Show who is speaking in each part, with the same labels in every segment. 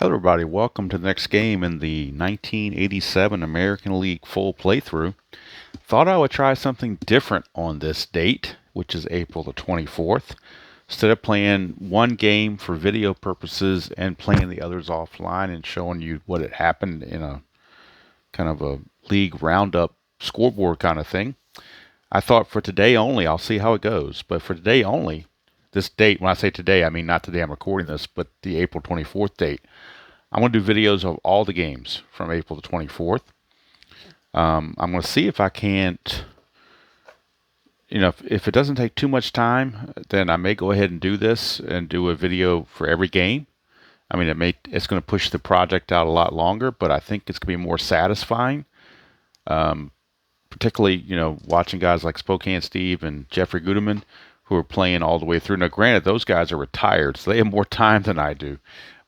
Speaker 1: Hello everybody, welcome to the next game in the 1987 American League full playthrough. Thought I would try something different on this date, which is April the 24th. Instead of playing one game for video purposes and playing the others offline and showing you what had happened in a kind of a league roundup scoreboard kind of thing, I thought for today only, I'll see how it goes, but for today only, this date, when I say today, I mean not today I'm recording this, but the April 24th date, I'm going to do videos of all the games from April the 24th. I'm going to see if I can't, if it doesn't take too much time, then I may go ahead and do this and do a video for every game. I mean, it's going to push the project out a lot longer, but I think it's going to be more satisfying. Particularly, watching guys like Spokane Steve and Jeffrey Gudeman who are playing all the way through. Now, granted, those guys are retired, so they have more time than I do.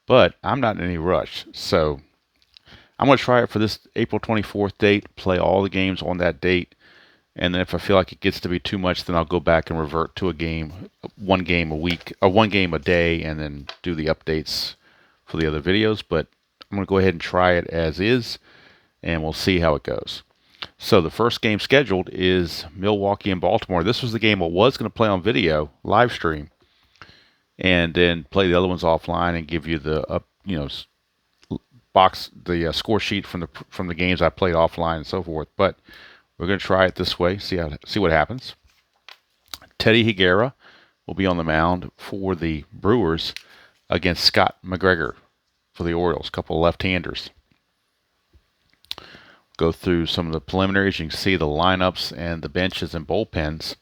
Speaker 1: But I'm not in any rush, so I'm going to try it for this April 24th date, play all the games on that date, and then if I feel like it gets to be too much, then I'll go back and revert to one game a week, or one game a day, and then do the updates for the other videos. But I'm going to go ahead and try it as is, and we'll see how it goes. So the first game scheduled is Milwaukee and Baltimore. This was the game I was going to play on video, live stream, and then play the other ones offline and give you the score sheet from the games I played offline and so forth. But we're going to try it this way, see what happens. Teddy Higuera will be on the mound for the Brewers against Scott McGregor for the Orioles, a couple of left-handers. Go through some of the preliminaries. You can see the lineups and the benches and bullpens.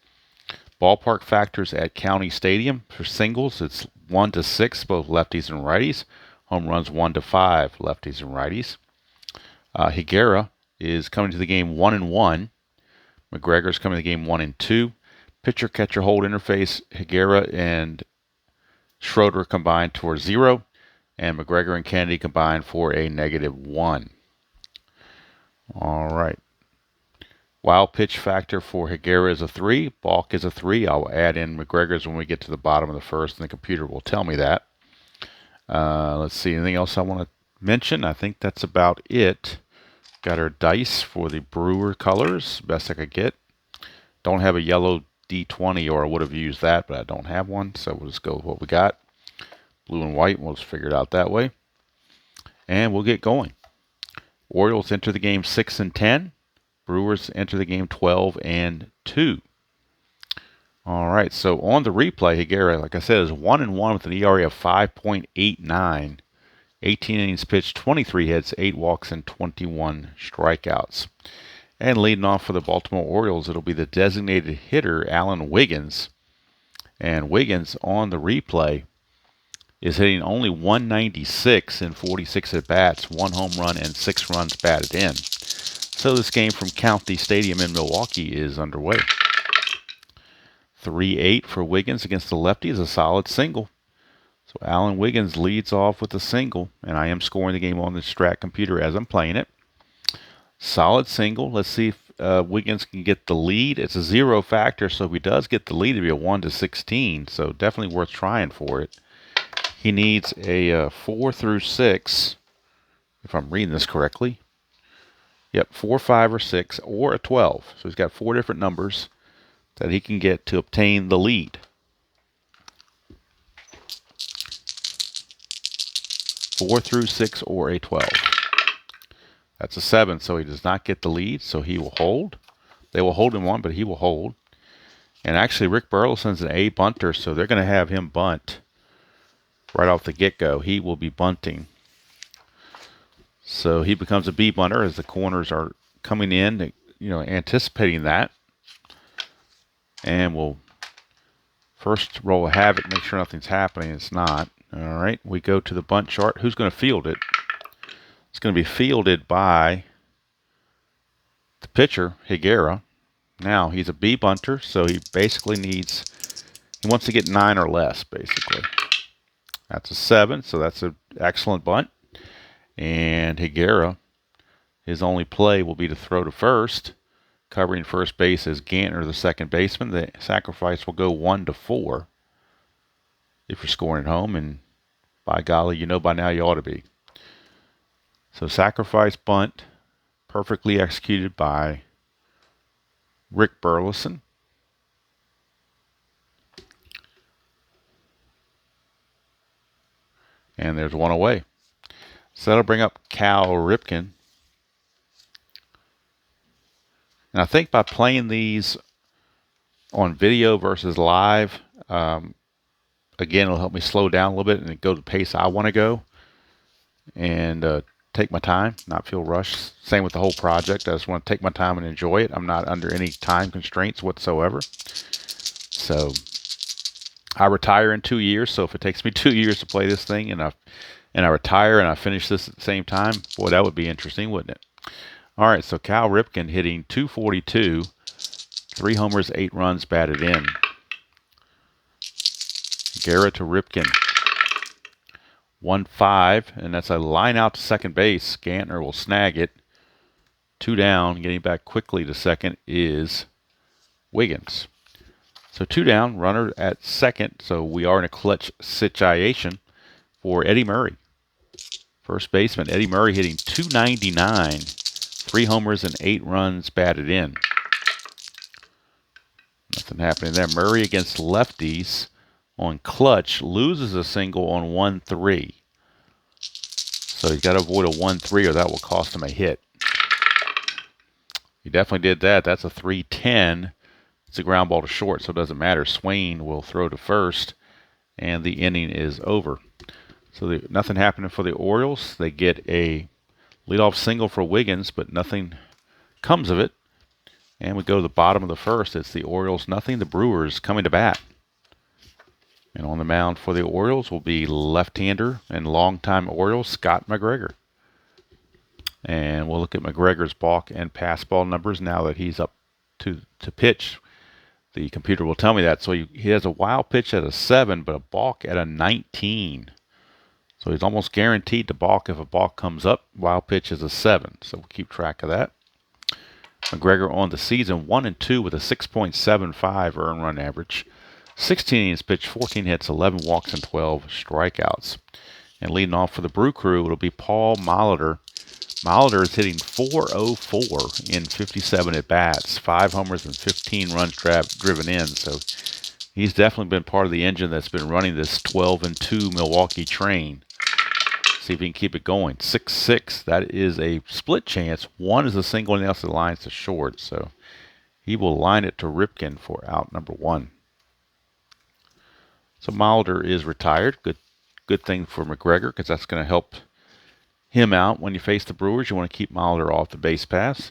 Speaker 1: Ballpark factors at County Stadium for singles. It's 1-6, both lefties and righties. Home runs 1-5, lefties and righties. Higuera is coming to the game 1-1. McGregor is coming to the game 1-2. Pitcher catcher hold interface. Higuera and Schroeder combined for 0, and McGregor and Kennedy combined for a -1. All right. Wild pitch factor for Higuera is a 3. Balk is a 3. I'll add in McGregor's when we get to the bottom of the first, and the computer will tell me that. Let's see. Anything else I want to mention? I think that's about it. Got our dice for the Brewer colors, best I could get. Don't have a yellow D20, or I would have used that, but I don't have one, so we'll just go with what we got. Blue and white, we'll just figure it out that way. And we'll get going. Orioles enter the game 6-10. Brewers enter the game 12-2. All right, so on the replay, Higuera, like I said, is 1-1 with an ERA of 5.89. 18 innings pitched, 23 hits, 8 walks, and 21 strikeouts. And leading off for the Baltimore Orioles, it'll be the designated hitter, Alan Wiggins. And Wiggins on the replay is hitting only 196 in 46 at-bats, 1 home run, and 6 runs batted in. So this game from County Stadium in Milwaukee is underway. 3-8 for Wiggins against the lefty is a solid single. So Alan Wiggins leads off with a single, and I am scoring the game on the Strat computer as I'm playing it. Solid single. Let's see if Wiggins can get the lead. It's a 0 factor, so if he does get the lead, it'll be a 1-16, so definitely worth trying for it. He needs a 4 through 6, if I'm reading this correctly. Yep, 4, 5, or 6, or a 12. So he's got 4 different numbers that he can get to obtain the lead. 4 through 6 or a 12. That's a 7, so he does not get the lead, so he will hold. They will hold him on, but he will hold. And actually, Rick Burleson's an A bunter, so they're going to have him bunt right off the get-go. He will be bunting. So he becomes a B bunter as the corners are coming in, anticipating that. And we'll first roll a havoc, make sure nothing's happening. It's not. All right, we go to the bunt chart. Who's going to field it? It's going to be fielded by the pitcher, Higuera. Now, he's a B bunter, so he basically he wants to get 9 or less, basically. That's a 7, so that's an excellent bunt. And Higuera, his only play will be to throw to first. Covering first base is Gantner, the second baseman. The sacrifice will go 1-4 if you're scoring at home, and by golly, by now you ought to be. So sacrifice bunt, perfectly executed by Rick Burleson. And there's one away. So that'll bring up Cal Ripken. And I think by playing these on video versus live, again, it'll help me slow down a little bit and go the pace I want to go. And take my time, not feel rushed. Same with the whole project. I just want to take my time and enjoy it. I'm not under any time constraints whatsoever. So I retire in 2 years. So if it takes me 2 years to play this thing and I retire and I finish this at the same time, boy, that would be interesting, wouldn't it? All right, so Cal Ripken hitting .242, 3 homers, 8 runs batted in. Higuera to Ripken. 1-5, and that's a line out to second base. Gantner will snag it. 2 down, getting back quickly to second is Wiggins. So 2 down, runner at second. So we are in a clutch situation for Eddie Murray. First baseman, Eddie Murray hitting .299, 3 homers and 8 runs batted in. Nothing happening there. Murray against lefties on clutch, loses a single on 1-3. So he's got to avoid a 1-3 or that will cost him a hit. He definitely did that. That's a 3-10. It's a ground ball to short, so it doesn't matter. Swain will throw to first, and the inning is over. So nothing happening for the Orioles. They get a leadoff single for Wiggins, but nothing comes of it. And we go to the bottom of the first. It's the Orioles nothing, the Brewers coming to bat. And on the mound for the Orioles will be left-hander and longtime Oriole Scott McGregor. And we'll look at McGregor's balk and pass ball numbers now that he's up to pitch. The computer will tell me that. So he has a wild pitch at a 7, but a balk at a 19. So he's almost guaranteed to balk if a balk comes up. Wild pitch is a 7. So we'll keep track of that. McGregor on the season 1-2 with a 6.75 earned run average. 16 innings pitched, 14 hits, 11 walks, and 12 strikeouts. And leading off for the Brew Crew, it'll be Paul Molitor. Molitor is hitting .404 in 57 at-bats, 5 homers and 15 runs driven in. So he's definitely been part of the engine that's been running this 12-2 Milwaukee train. See if he can keep it going. 6-6, that is a split chance. 1 is a single and the other lines to short. So he will line it to Ripken for out number 1. So Molitor is retired. Good thing for McGregor because that's going to help him out when you face the Brewers. You want to keep Molitor off the base pass.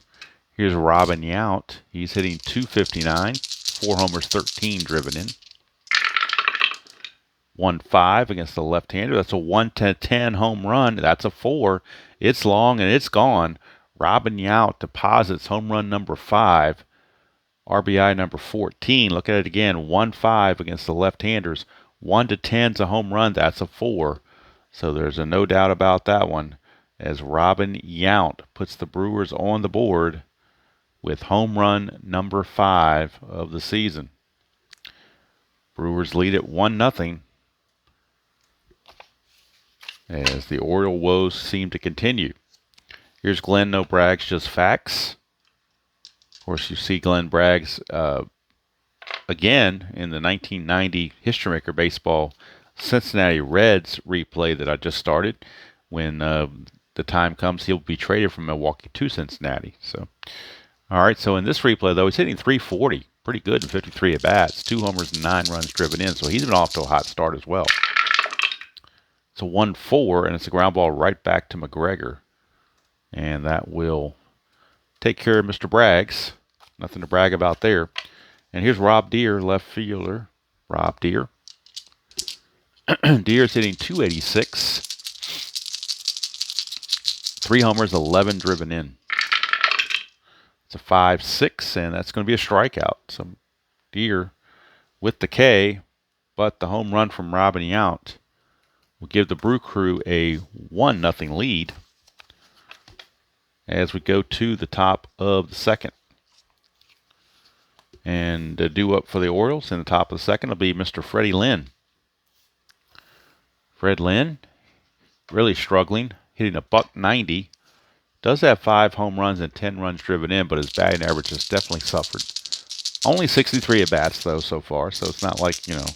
Speaker 1: Here's Robin Yount. He's hitting .259, 4 homers, 13 driven in. 1-5 against the left-hander. That's a 1-10 home run. That's a 4. It's long and it's gone. Robin Yount deposits home run number 5. RBI number 14. Look at it again. 1-5 against the left-handers. 1-10's a home run. That's a 4. So there's a no doubt about that one. As Robin Yount puts the Brewers on the board with home run number 5 of the season. Brewers lead at 1-0. As the Oriole woes seem to continue. Here's Glenn No Bragg's Just Facts. Of course, you see Glenn Bragg's again in the 1990 History Maker Baseball Cincinnati Reds replay that I just started. When the time comes, he'll be traded from Milwaukee to Cincinnati. So, all right. So in this replay, though, he's hitting .340, pretty good in 53 at bats, 2 homers and 9 runs driven in. So he's been off to a hot start as well. It's a 1-4, and it's a ground ball right back to McGregor, and that will take care of Mr. Braggs. Nothing to brag about there. And here's Rob Deere, left fielder. Rob Deere. Deere's hitting .286. 3 homers, 11 driven in. It's a 5-6, and that's going to be a strikeout. So Deere with the K, but the home run from Robin Yount will give the Brew Crew a 1-0 lead as we go to the top of the second. And due up for the Orioles in the top of the second will be Mr. Freddie Lynn. Fred Lynn really struggling, hitting a .190, Does have 5 home runs and 10 runs driven in, but his batting average has definitely suffered. Only 63 at-bats, though, so far, so it's not like, you know,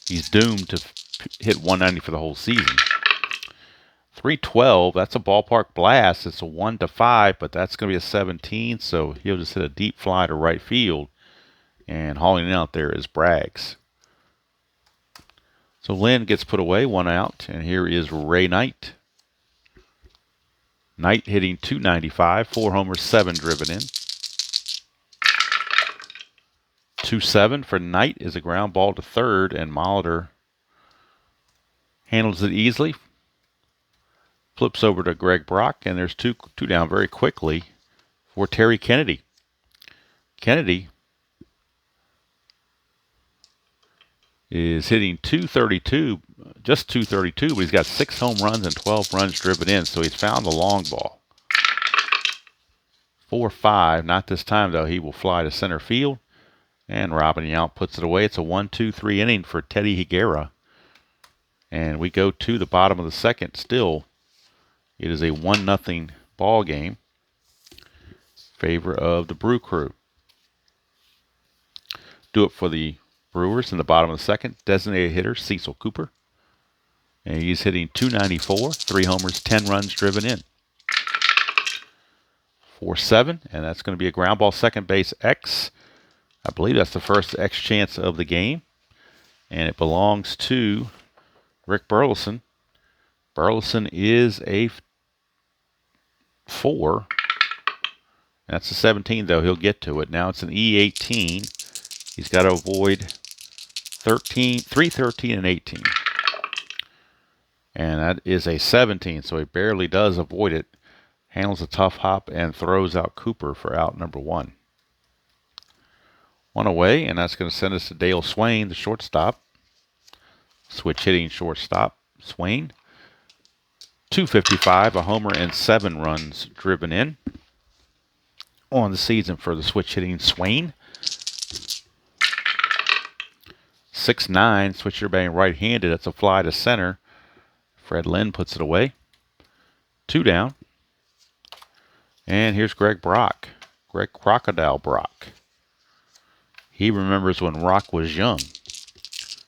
Speaker 1: he's doomed to hit 190 for the whole season. 312, that's a ballpark blast. It's a 1-5, but that's going to be a 17, so he'll just hit a deep fly to right field. And hauling it out there is Braggs. So Lynn gets put away, 1 out, and here is Ray Knight. Knight hitting .295, 4 homers, 7 driven in. 2-7 for Knight is a ground ball to third, and Molitor handles it easily. Flips over to Greg Brock, and there's two down very quickly for Terry Kennedy. Kennedy is hitting .232, just .232, but he's got 6 home runs and 12 runs driven in, so he's found the long ball. 4-5, not this time though. He will fly to center field, and Robin Yount puts it away. It's a 1-2-3 inning for Teddy Higuera, and we go to the bottom of the second still. It is a 1-0 ball game in favor of the Brew Crew. Do it for the Brewers in the bottom of the second. Designated hitter Cecil Cooper. And he's hitting .294, 3 homers, 10 runs driven in. 4-7, and that's going to be a ground ball second base X. I believe that's the first X chance of the game. And it belongs to Rick Burleson. Burleson is a 4. That's a 17, though. He'll get to it. Now it's an E18. He's got to avoid 3, 13, and 18. And that is a 17, so he barely does avoid it. Handles a tough hop and throws out Cooper for out number 1. 1 away, and that's going to send us to Dale Swain, the shortstop. Switch hitting shortstop, Swain. .255, a homer, and 7 runs driven in on the season for the switch hitting Swain. 6-9, switch hitter batting right-handed. That's a fly to center. Fred Lynn puts it away. 2 down. And here's Greg Brock. Greg Crocodile Brock. He remembers when Rock was young,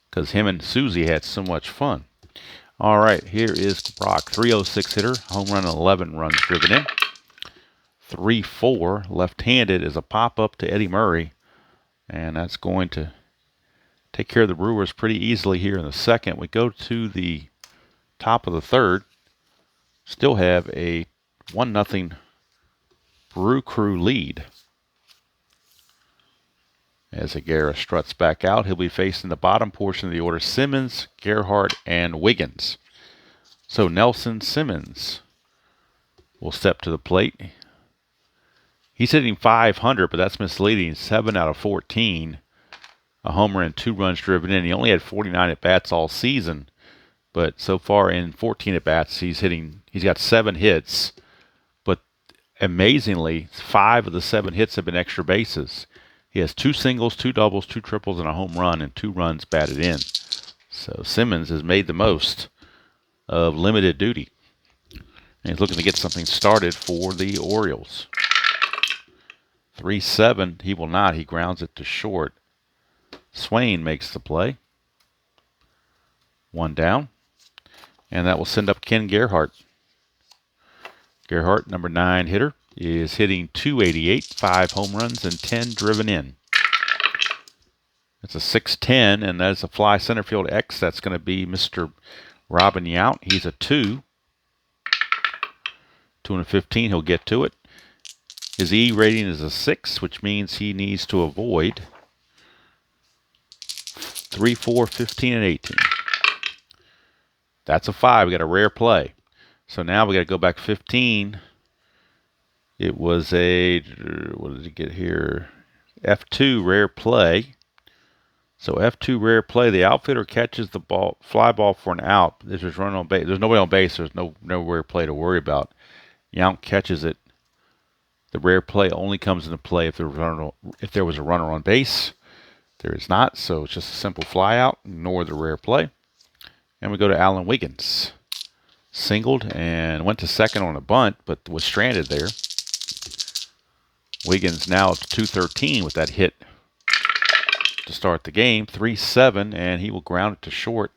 Speaker 1: because him and Susie had so much fun. All right, here is Brock, 306 hitter, home run, 11 runs driven in. 3-4, left-handed is a pop-up to Eddie Murray, and that's going to take care of the Brewers pretty easily here in the second. We go to the top of the third. Still have a 1-0 Brew Crew lead. As Higuera struts back out, he'll be facing the bottom portion of the order: Simmons, Gerhardt, and Wiggins. So Nelson Simmons will step to the plate. He's hitting .500, but that's misleading. 7 out of 14. A homer and 2 runs driven in. He only had 49 at-bats all season, but so far in 14 at-bats, he's got 7 hits. But amazingly, 5 of the 7 hits have been extra bases. He has 2 singles, 2 doubles, 2 triples, and a home run, and 2 runs batted in. So Simmons has made the most of limited duty. And he's looking to get something started for the Orioles. 3-7, he will not. He grounds it to short. Swain makes the play. 1 down. And that will send up Ken Gerhardt. Gerhardt, number 9 hitter, is hitting .288, 5 home runs, and 10 driven in. It's a 6-10, and that's a fly center field X. That's going to be Mr. Robin Yount. He's a 2. 215, he'll get to it. His E rating is a 6, which means he needs to avoid 3, 4, 15, and 18. That's a 5. We got a rare play. So now we got to go back 15. It was a, what did he get here? F2 rare play. So F2 rare play. The outfielder catches the ball, fly ball for an out. There's just running on base. There's nobody on base. There's no rare play to worry about. Yount catches it. The rare play only comes into play if there was a runner on base. There is not, so it's just a simple fly out. Ignore the rare play. And we go to Alan Wiggins. singled and went to second on a bunt, but was stranded there. Wiggins now up to 213 with that hit to start the game. 3-7, and he will ground it to short.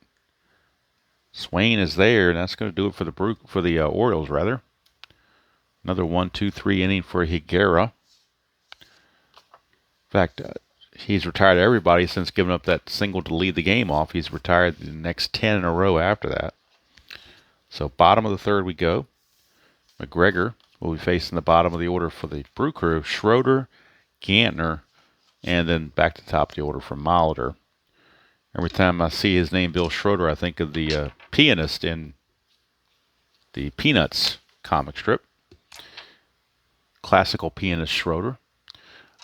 Speaker 1: Swain is there, and that's going to do it for the Orioles, rather. Another 1-2-3 inning for Higuera. In fact, he's retired everybody since giving up that single to lead the game off. He's retired the next 10 in a row after that. So bottom of the third we go. McGregor will be facing the bottom of the order for the Brew Crew. Schroeder, Gantner, and then back to the top of the order for Molitor. Every time I see his name, Bill Schroeder, I think of the pianist in the Peanuts comic strip. Classical pianist Schroeder.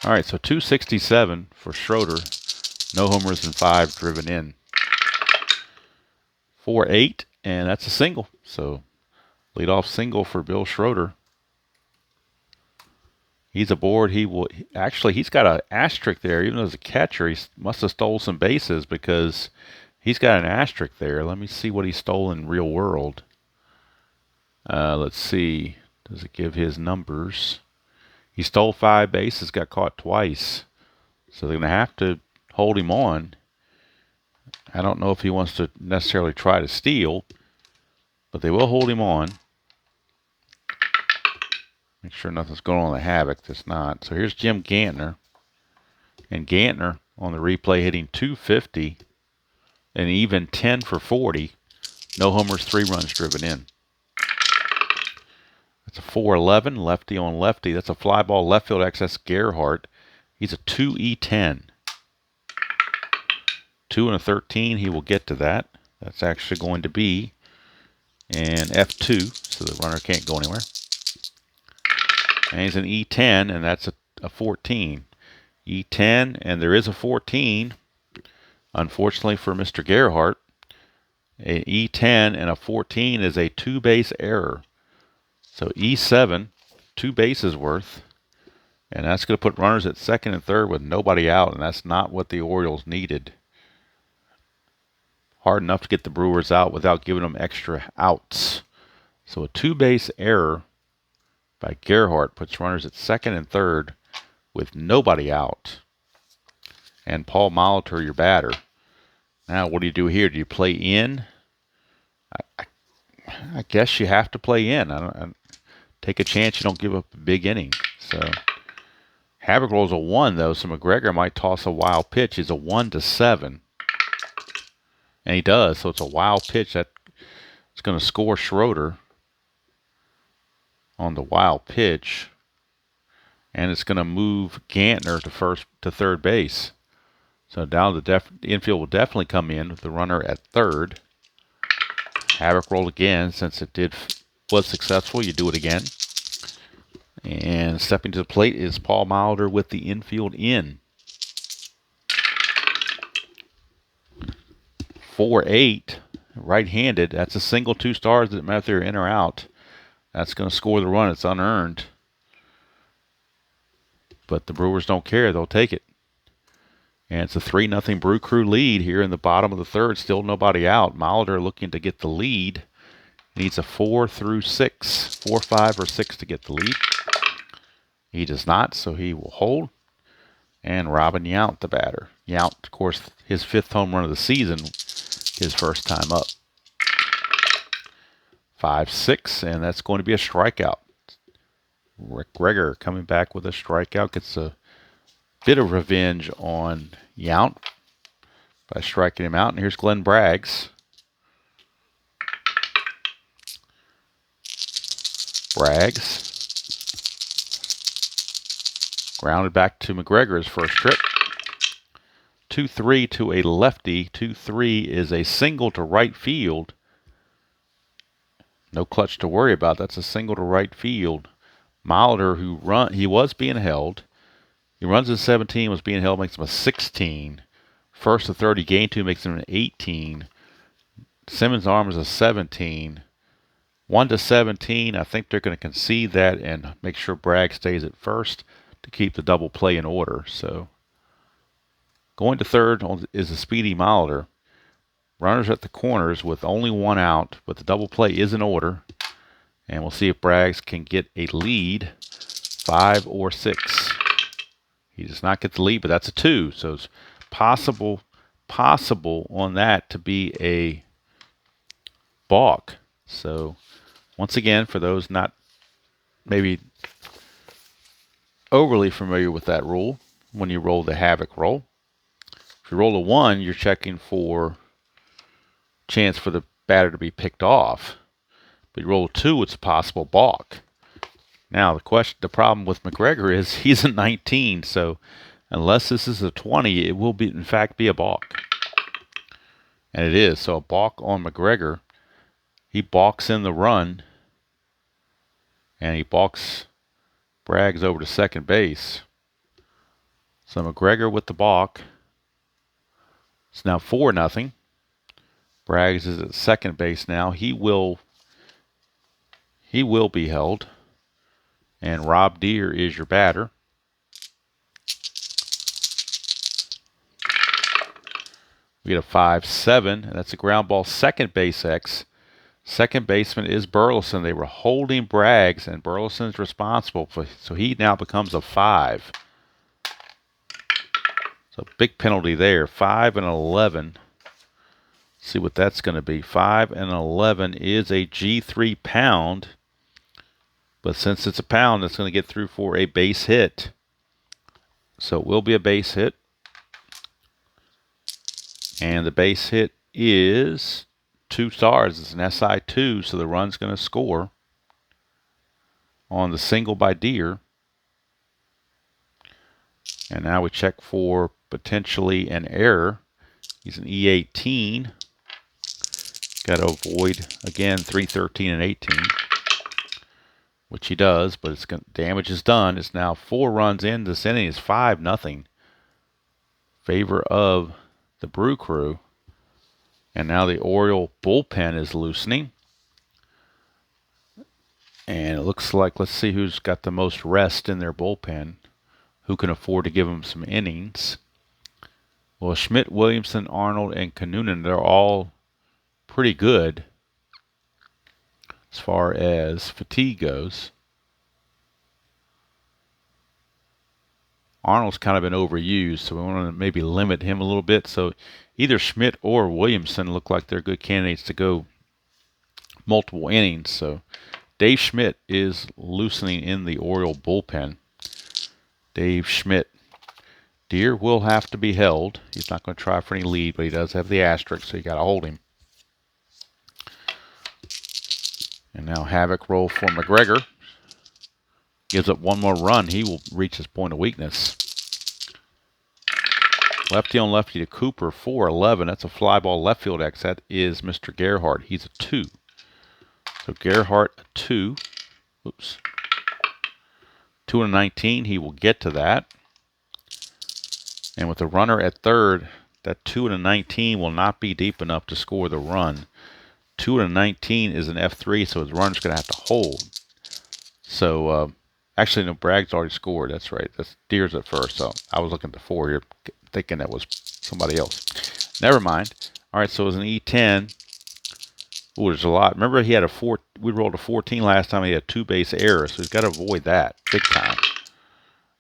Speaker 1: All right, so 267 for Schroeder. No homers and 5 driven in. 4-8, and that's a single. So leadoff single for Bill Schroeder. He's aboard. He's got an asterisk there. Even as a catcher, he must have stole some bases because he's got an asterisk there. Let me see what he stole in real world. Let's see. Does it give his numbers? He stole 5 bases, got caught twice. So they're going to have to hold him on. I don't know if he wants to necessarily try to steal, but they will hold him on. Make sure nothing's going on in the havoc. That's not. So here's Jim Gantner. And Gantner on the replay hitting 250 and even 10 for 40. No homers, 3 runs driven in. That's a 4-11, lefty on lefty. That's a fly ball left field excess Gerhardt. He's a 2E10. 2 and a 13, he will get to that. That's actually going to be an F2, so the runner can't go anywhere. And he's an E10, and that's a 14. E10, and there is a 14. Unfortunately for Mr. Gerhardt, an E10 and a 14 is a 2-base error. So E7, 2 bases worth, and that's going to put runners at second and third with nobody out, and that's not what the Orioles needed. Hard enough to get the Brewers out without giving them extra outs. So a 2-base error by Gerhardt puts runners at second and third with nobody out. And Paul Molitor, your batter. Now, what do you do here? Do you play in? I guess you have to play in. Take a chance you don't give up a big inning. So Havoc rolls a 1, though, so McGregor might toss a wild pitch. He's a 1-7. And he does, so it's a wild pitch that's going to score Schroeder on the wild pitch. And it's going to move Gantner to third base. So down the infield will definitely come in with the runner at third. Havoc rolled again. Since it was successful, you do it again. And stepping to the plate is Paul Molitor with the infield in. 4-8, right-handed. That's a single, 2 stars. Doesn't matter if they're in or out. That's going to score the run. It's unearned. But the Brewers don't care. They'll take it. And it's a 3-0 Brew Crew lead here in the bottom of the third. Still nobody out. Molitor looking to get the lead. Needs a 4 through 6. 4, 5, or 6 to get the lead. He does not, so he will hold. And Robin Yount, the batter. Yount, of course, his 5th home run of the season. His first time up. 5-6, and that's going to be a strikeout. McGregor coming back with a strikeout. Gets a bit of revenge on Yount by striking him out. And here's Glenn Braggs. Braggs. Grounded back to McGregor's first trip. 2-3 to a lefty. 2-3 is a single to right field. No clutch to worry about. That's a single to right field. Molitor, he was being held. He runs a 17, was being held, makes him a 16. First to 30, gain 2 makes him an 18. Simmons' arm is a 17. 1-17, I think they're going to concede that and make sure Bragg stays at first to keep the double play in order. So going to third is a speedy Molitor. Runners at the corners with only one out, but the double play is in order. And we'll see if Braggs can get a lead, 5 or 6. He does not get the lead, but that's a 2. So it's possible on that to be a balk. So once again, for those not maybe overly familiar with that rule, when you roll the havoc roll, if you roll a 1, you're checking for chance for the batter to be picked off. But you roll a 2, it's a possible balk. Now the problem with McGregor is he's a 19, so unless this is a 20, it will be in fact be a balk. And it is. So a balk on McGregor. He balks in the run, and he balks Braggs over to second base. So McGregor with the balk. It's now 4-0. Braggs is at second base now. He will be held. And Rob Deere is your batter. We get a 5-7, and that's a ground ball, second base X. Second baseman is Burleson. They were holding Braggs, and Burleson's responsible for, so he now becomes a 5. So big penalty there. 5 and 11. See what that's going to be. 5 and 11 is a G3 pound. But since it's a pound, it's going to get through for a base hit. So it will be a base hit. And the base hit is 2 stars. It's an SI2, so the run's going to score on the single by Deere. And now we check for potentially an error. He's an E18. Got to avoid, again, 313 and 18. Which he does, but it's damage is done. It's now 4 runs in. This inning is 5-0. Favor of the Brew Crew. And now the Oriole bullpen is loosening. And it looks like, let's see who's got the most rest in their bullpen. Who can afford to give them some innings. Well, Schmidt, Williamson, Arnold, and Kanunen, they're all pretty good as far as fatigue goes. Arnold's kind of been overused, so we want to maybe limit him a little bit. So either Schmidt or Williamson look like they're good candidates to go multiple innings. So Dave Schmidt is loosening in the Oriole bullpen. Dave Schmidt. Deere will have to be held. He's not going to try for any lead, but he does have the asterisk, so you got to hold him. And now havoc roll for McGregor. Gives up one more run. He will reach his point of weakness. Lefty on lefty to Cooper, 4-11. That's a fly ball left field X. That is Mr. Gerhardt. He's a 2. So Gerhardt, a 2. Oops. 2 and 19. He will get to that. And with the runner at third, that 2 and 19 will not be deep enough to score the run. 2 and 19 is an F3, so his runner's going to have to hold. So, actually, no, Bragg's already scored. That's right. That's Deere's at first. So I was looking at the 4 here, thinking that was somebody else. Never mind. All right, so it was an E10. Ooh, there's a lot. Remember, he had a 4. We rolled a 14 last time. He had 2 base errors, so he's got to avoid that big time.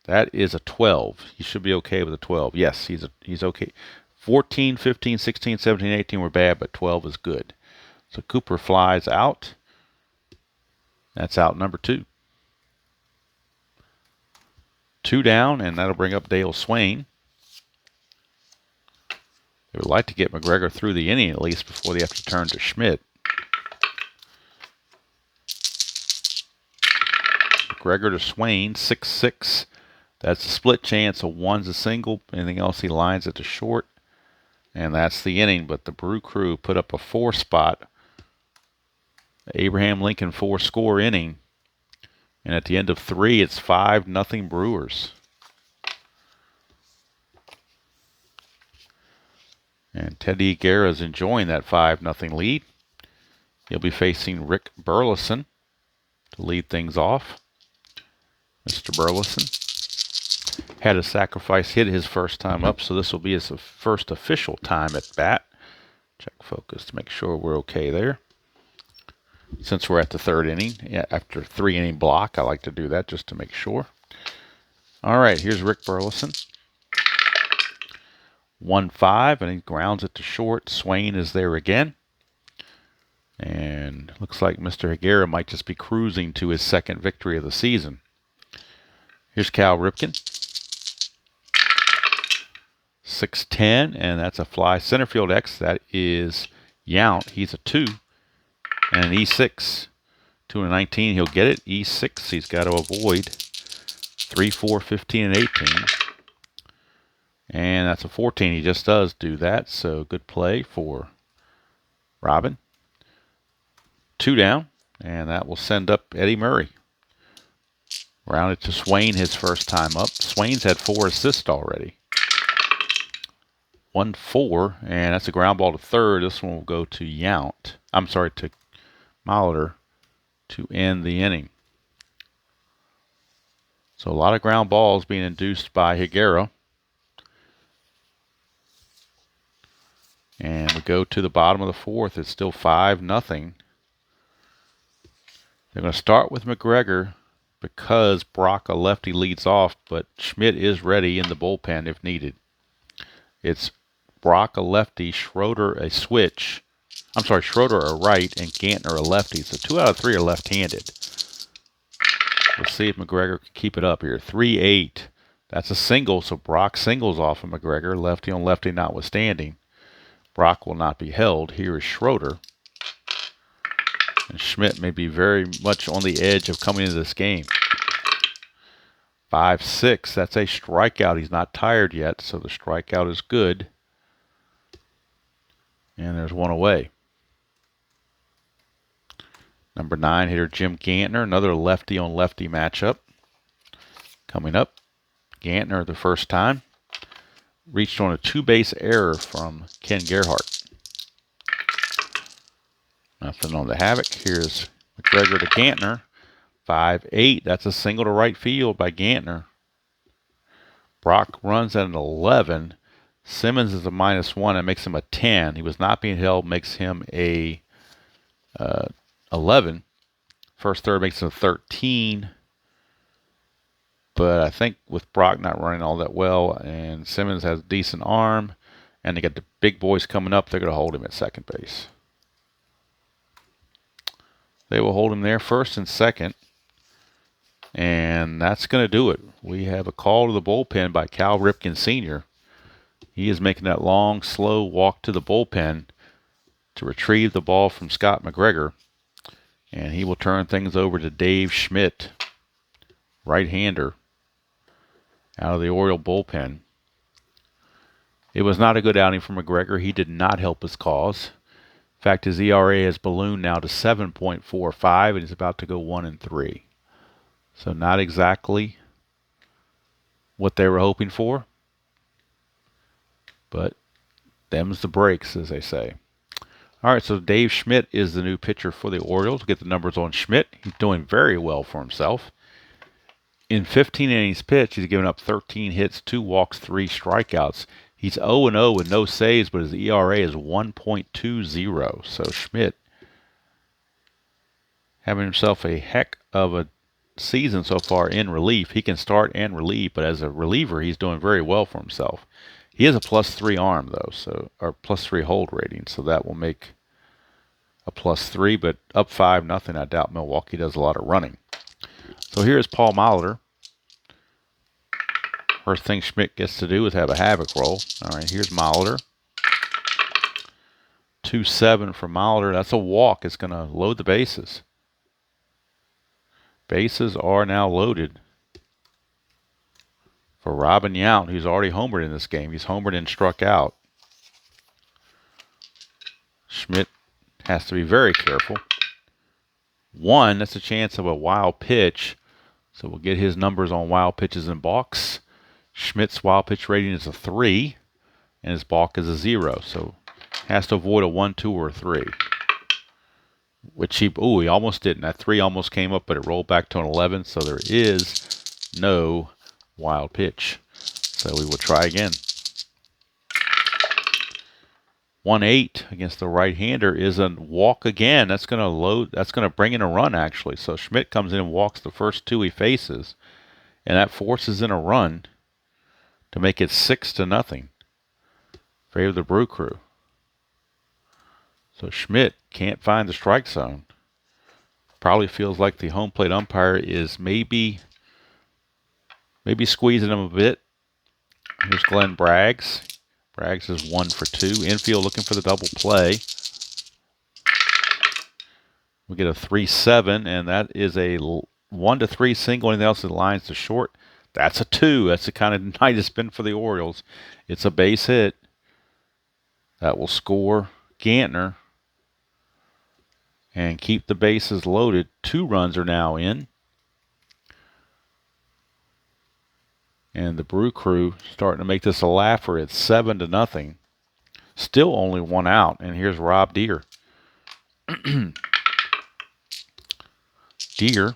Speaker 1: That is a 12. He should be okay with a 12. Yes, he's okay. 14, 15, 16, 17, 18 were bad, but 12 is good. So Cooper flies out. That's out number 2. 2 down, and that'll bring up Dale Swain. They would like to get McGregor through the inning at least before they have to turn to Schmidt. McGregor to Swain, 6-6. That's a split chance. A 1's a single. Anything else, he lines it to short. And that's the inning. But the Brew Crew put up a 4 spot. Abraham Lincoln 4-score inning. And at the end of 3, it's 5-0 Brewers. And Teddy Higuera is enjoying that 5-0 lead. He'll be facing Rick Burleson to lead things off. Mr. Burleson had a sacrifice hit his first time up, so this will be his first official time at bat. Check focus to make sure we're okay there. Since we're at the third inning, yeah, after 3-inning block, I like to do that just to make sure. All right, here's Rick Burleson. 1-5, and he grounds it to short. Swain is there again. And looks like Mr. Higuera might just be cruising to his second victory of the season. Here's Cal Ripken. 6-10, and that's a fly center field X. That is Yount. He's a 2. And an E6. 2-19, he'll get it. E6, he's got to avoid. 3, 4, 15, and 18. And that's a 14. He just does do that, so good play for Robin. 2 down, and that will send up Eddie Murray. Rounded to Swain his first time up. Swain's had 4 assists already. 1-4, and that's a ground ball to third. This one will go to Yount. I'm sorry, to Molitor to end the inning. So a lot of ground balls being induced by Higuera. And we go to the bottom of the fourth. It's still 5-0. They're going to start with McGregor because Brock, a lefty, leads off, but Schmidt is ready in the bullpen if needed. It's Brock, a lefty, Schroeder, a switch. I'm sorry, Schroeder a right and Gantner a lefty. So 2 out of 3 are left-handed. Let's see if McGregor can keep it up here. 3-8. That's a single, so Brock singles off of McGregor, lefty on lefty notwithstanding. Brock will not be held. Here is Schroeder. And Schmidt may be very much on the edge of coming into this game. 5-6. That's a strikeout. He's not tired yet, so the strikeout is good. And there's 1 away. Number 9 hitter Jim Gantner, another lefty on lefty matchup. Coming up, Gantner the first time. Reached on a 2-base error from Ken Gerhardt. Nothing on the havoc. Here's McGregor to Gantner. 5-8. That's a single to right field by Gantner. Brock runs at an 11. Simmons is a -1. That makes him a 10. He was not being held, makes him a 11. First third makes him a 13. But I think with Brock not running all that well, and Simmons has a decent arm, and they got the big boys coming up, they're going to hold him at second base. They will hold him there first and second. And that's going to do it. We have a call to the bullpen by Cal Ripken Sr. He is making that long, slow walk to the bullpen to retrieve the ball from Scott McGregor. And he will turn things over to Dave Schmidt, right-hander, out of the Oriole bullpen. It was not a good outing for McGregor. He did not help his cause. In fact, his ERA has ballooned now to 7.45, and he's about to go 1-3. So not exactly what they were hoping for, but them's the breaks, as they say. All right, so Dave Schmidt is the new pitcher for the Orioles. We'll get the numbers on Schmidt. He's doing very well for himself. In 15 innings pitched, he's given up 13 hits, 2 walks, 3 strikeouts. He's 0-0 with no saves, but his ERA is 1.20. So Schmidt having himself a heck of a season so far in relief. He can start and relieve, but as a reliever, he's doing very well for himself. He has a +3 arm, though, so or +3 hold rating, so that will make a +3, but up 5-0. I doubt Milwaukee does a lot of running. So here's Paul Molitor. First thing Schmidt gets to do is have a havoc roll. All right, here's Molitor. 2-7 for Molitor. That's a walk. It's going to load the bases. Bases are now loaded for Robin Yount, who's already homered in this game. He's homered and struck out. Schmidt has to be very careful. 1, that's a chance of a wild pitch. So we'll get his numbers on wild pitches and balks. Schmidt's wild pitch rating is a 3, and his balk is a 0. So has to avoid a 1, 2, or a 3. Which he almost didn't. That 3 almost came up, but it rolled back to an 11. So there is no wild pitch. So we will try again. 1-8 against the right-hander is a walk again. That's going to load. That's going to bring in a run, actually. So Schmidt comes in and walks the first two he faces, and that forces in a run to make it 6-0. Favor of the Brew Crew. So Schmidt can't find the strike zone. Probably feels like the home plate umpire is maybe squeezing him a bit. Here's Glenn Braggs. Braggs is 1 for 2. Infield looking for the double play. We get a 3-7, and that is a 1-3 single. Anything else that lines to short? That's a 2. That's the kind of night it's been for the Orioles. It's a base hit. That will score Gantner and keep the bases loaded. 2 runs are now in. And the Brew Crew starting to make this a laugher. It's 7-0. Still only 1 out. And here's Rob Deere. Deere.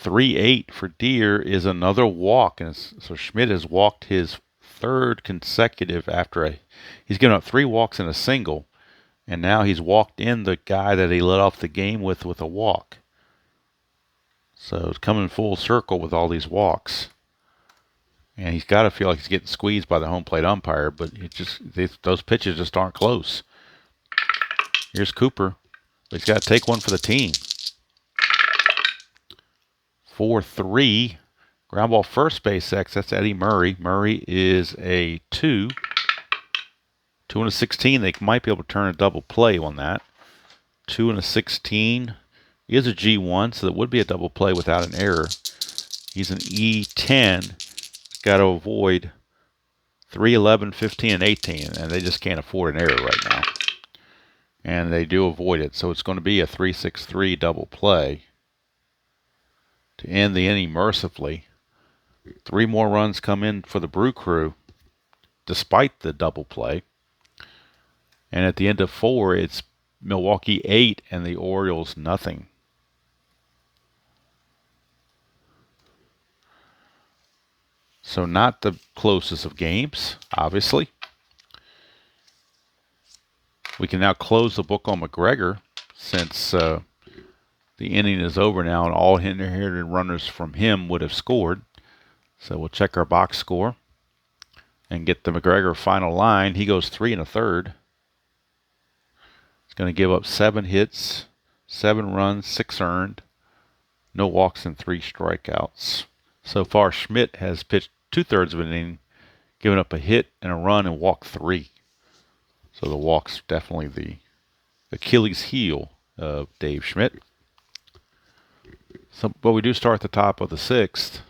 Speaker 1: 3-8 for Deere is another walk. And so Schmidt has walked his 3rd consecutive after he's given up 3 walks in a single. And now he's walked in the guy that he led off the game with a walk. So it's coming full circle with all these walks. And he's got to feel like he's getting squeezed by the home plate umpire, but those pitches just aren't close. Here's Cooper. He's got to take one for the team. 4-3. Ground ball first base X. That's Eddie Murray. Murray is a 2. 2-16. They might be able to turn a double play on that. 2-16 is a G1, so that would be a double play without an error. He's an E10. Got to avoid 3, 11, 15, and 18, and they just can't afford an error right now. And they do avoid it, so it's going to be a 3-6-3 double play to end the inning mercifully. 3 more runs come in for the Brew Crew, despite the double play. And at the end of 4, it's Milwaukee 8 and the Orioles nothing. So not the closest of games, obviously. We can now close the book on McGregor since the inning is over now and all inherited runners from him would have scored. So we'll check our box score and get the McGregor final line. He goes 3 1/3. He's going to give up 7 hits, 7 runs, 6 earned, no walks, and 3 strikeouts. So far, Schmidt has pitched 2/3 of an inning, given up a hit and a run and walked 3. So the walk's definitely the Achilles heel of Dave Schmidt. So, but we do start at the top of the 6th,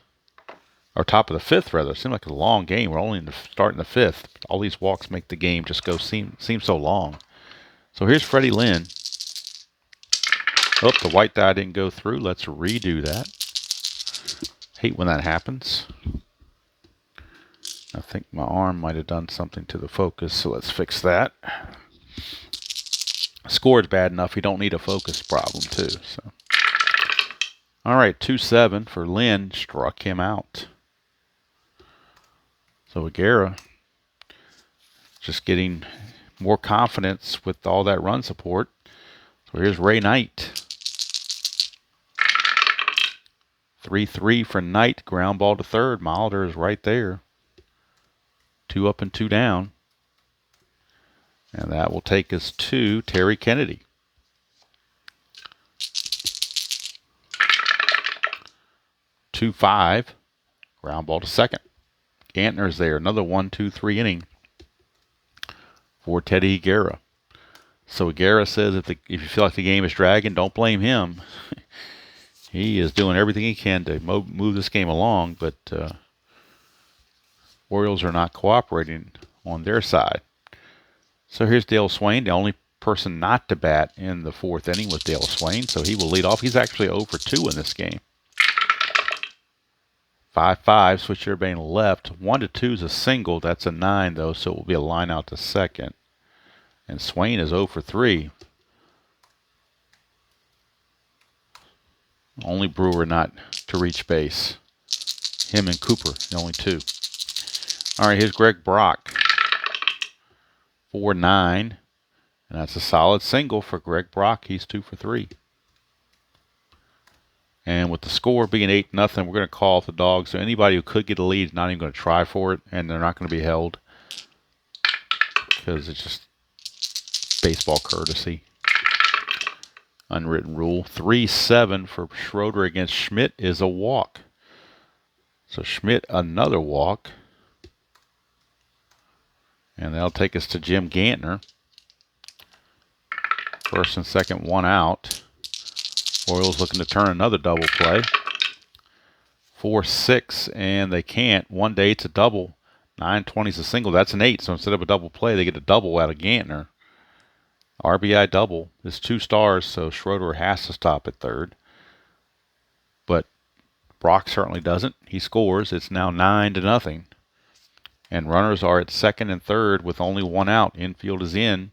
Speaker 1: or top of the 5th rather. It seems like a long game. We're only starting the 5th. All these walks make the game just seem so long. So here's Freddie Lynn. Oh, the white die didn't go through. Let's redo that. Hate when that happens. I think my arm might have done something to the focus, so let's fix that. Scored's bad enough. You don't need a focus problem, too. So, all right, 2-7 for Lynn. Struck him out. So Higuera just getting more confidence with all that run support. So here's Ray Knight. 3-3 for Knight. Ground ball to 3rd. Milder is right there. 2 up and 2 down. And that will take us to Terry Kennedy. 2-5. Ground ball to 2nd. Gantner's there. Another 1-2-3 inning for Teddy Higuera. So Higuera says if you feel like the game is dragging, don't blame him. He is doing everything he can to move this game along, but Orioles are not cooperating on their side. So here's Dale Swain. The only person not to bat in the 4th inning was Dale Swain, so he will lead off. He's actually 0 for 2 in this game. 5-5, switch bane left. 1-2 is a single. That's a 9, though, so it will be a line out to 2nd. And Swain is 0 for 3. Only Brewer not to reach base. Him and Cooper, the only 2. All right, here's Greg Brock. 4-9. And that's a solid single for Greg Brock. He's 2 for 3. And with the score being 8-0, we're going to call off the dog. So anybody who could get a lead is not even going to try for it, and they're not going to be held because it's just baseball courtesy. Unwritten rule. 3-7 for Schroeder against Schmidt is a walk. So Schmidt, another walk. And that'll take us to Jim Gantner. First and second, one out. Orioles looking to turn another double play. 4-6, and they can't. 1 day it's a double. 9-20 is a single. That's an 8, so instead of a double play, they get a double out of Gantner. RBI double is 2 stars, so Schroeder has to stop at third. But Brock certainly doesn't. He scores. It's now 9-0. And runners are at second and third with only 1 out. Infield is in.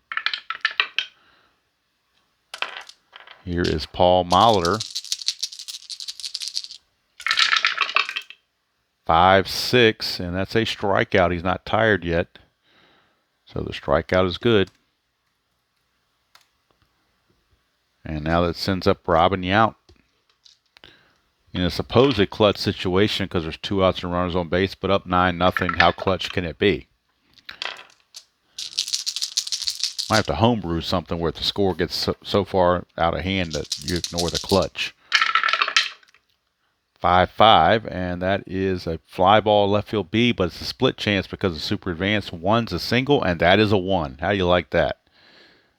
Speaker 1: Here is Paul Molitor. 5-6, and that's a strikeout. He's not tired yet. So the strikeout is good. And now that sends up Robin Yount in a supposed clutch situation because there's 2 outs and runners on base, but up 9-0. How clutch can it be? Might have to homebrew something where the score gets so far out of hand that you ignore the clutch. 5-5, and that is a fly ball left field B, but it's a split chance because of super advanced. 1's a single, and that is a 1. How do you like that?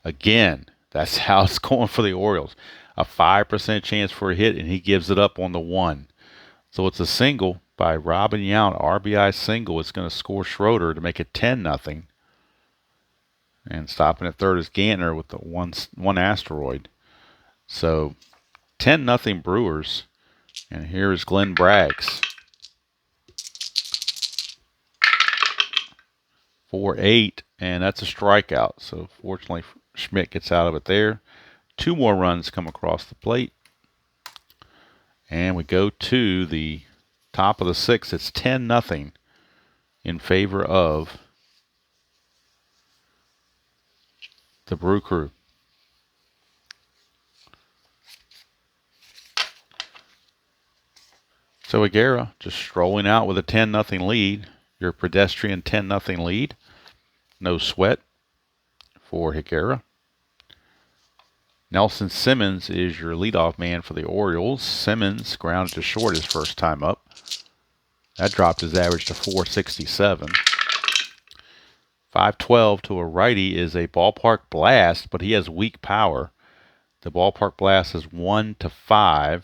Speaker 1: Again, that's how it's going for the Orioles. A 5% chance for a hit, and he gives it up on the 1. So it's a single by Robin Yount, RBI single. It's going to score Schroeder to make it 10-0. And stopping at third is Gantner with the one asteroid. So 10-0 Brewers. And here is Glenn Braggs. 4-8, and that's a strikeout. So fortunately, Schmidt gets out of it there. 2 more runs come across the plate. And we go to the top of the 6th. It's 10-0 in favor of the Brew Crew. So Higuera just strolling out with a 10-0 lead. Your pedestrian 10-0 lead. No sweat for Higuera. Nelson Simmons is your leadoff man for the Orioles. Simmons grounded to short his first time up. That dropped his average to 467. 5-12 to a righty is a ballpark blast, but he has weak power. The ballpark blast is 1-5.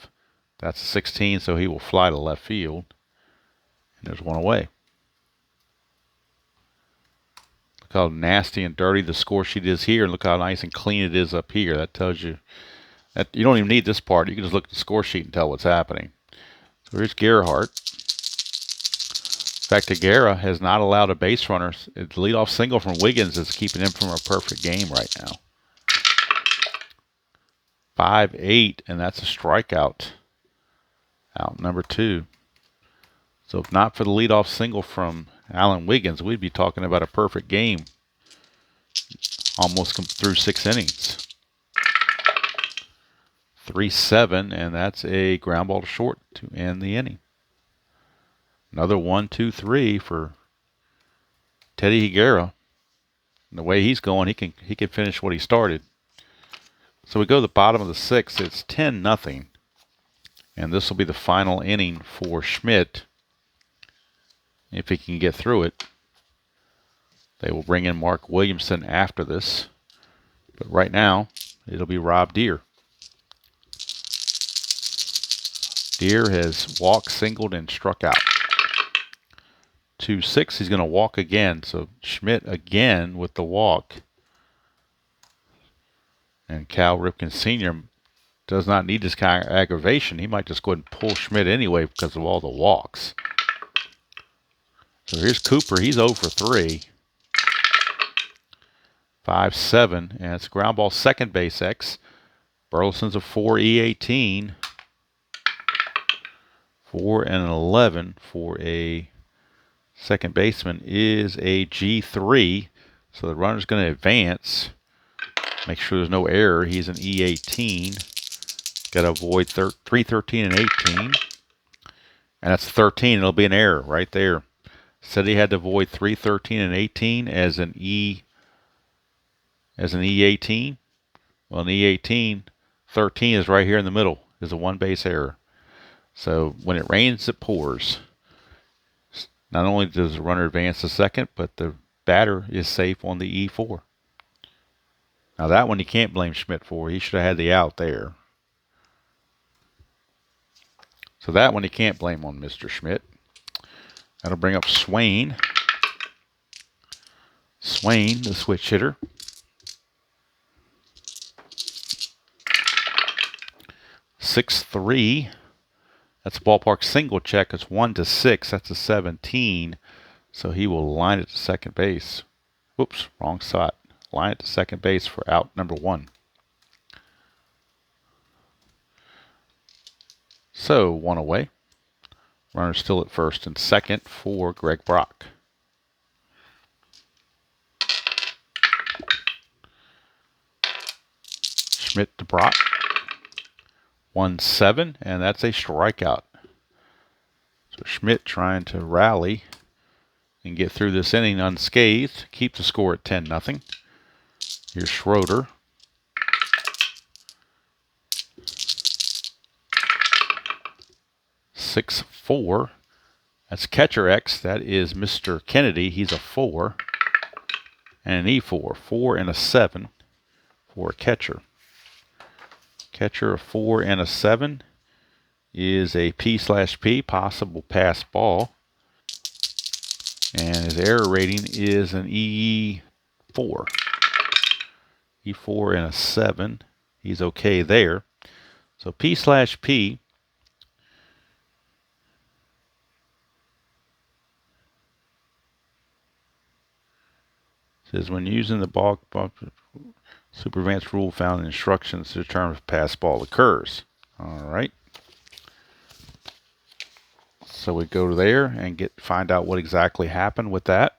Speaker 1: That's a 16, so he will fly to left field. And there's one away. Look how nasty and dirty the score sheet is here, and look how nice and clean it is up here. That tells you that you don't even need this part. You can just look at the score sheet and tell what's happening. So here's Gerhardt. In fact, Higuera has not allowed a base runner. The leadoff single from Wiggins is keeping him from a perfect game right now. 5-8, and that's a strikeout. Out number 2. So if not for the leadoff single from Alan Wiggins, we'd be talking about a perfect game. Almost through 6 innings. 3-7, and that's a ground ball to short to end the inning. Another 1-2-3 for Teddy Higuera. And the way he's going, he can finish what he started. So we go to the bottom of the 6th. It's 10-0. And this will be the final inning for Schmidt. If he can get through it. They will bring in Mark Williamson after this. But right now, it'll be Rob Deere. Deere has walked, singled, and struck out. 2-6, he's going to walk again. So Schmidt again with the walk. And Cal Ripken Sr. does not need this kind of aggravation. He might just go ahead and pull Schmidt anyway because of all the walks. So here's Cooper. He's 0 for 3. 5-7, and it's ground ball second base X. Burleson's a 4 E18. 4 and an 11 for a Second baseman is a G3. So the runner's going to advance. Make sure there's no error. He's an E18. Got to avoid 3, 13, and 18. And that's 13. It'll be an error right there. Said he had to avoid 3, 13, and 18 as an E18. Well, an E18, 13 is right here in the middle. Is a one base error. So when it rains, it pours. Not only does the runner advance to second, but the batter is safe on the E4. Now that one you can't blame Schmidt for. He should have had the out there. So that one you can't blame on Mr. Schmidt. That'll bring up Swain. Swain, the switch hitter. (6-3). That's a ballpark single check. It's 1-6. That's a 17. So he will line it to second base. Whoops, wrong side. Line it to second base for out number 1. So 1 away. Runner still at first and second for Greg Brock. Schmidt to Brock. 1-7, and that's a strikeout. So Schmidt trying to rally and get through this inning unscathed. Keep the score at 10-0. Here's Schroeder. (6-4). That's catcher X. That is Mr. Kennedy. He's a 4. And an E4. 4 and a 7 for a catcher. Catcher a 4 and a 7 is a P/P, possible pass ball. And his error rating is an E4. E4 and a 7. He's okay there. So P/P. Says when using the ball super advanced rule found in instructions to determine if pass ball occurs. All right. So we go there and find out what exactly happened with that.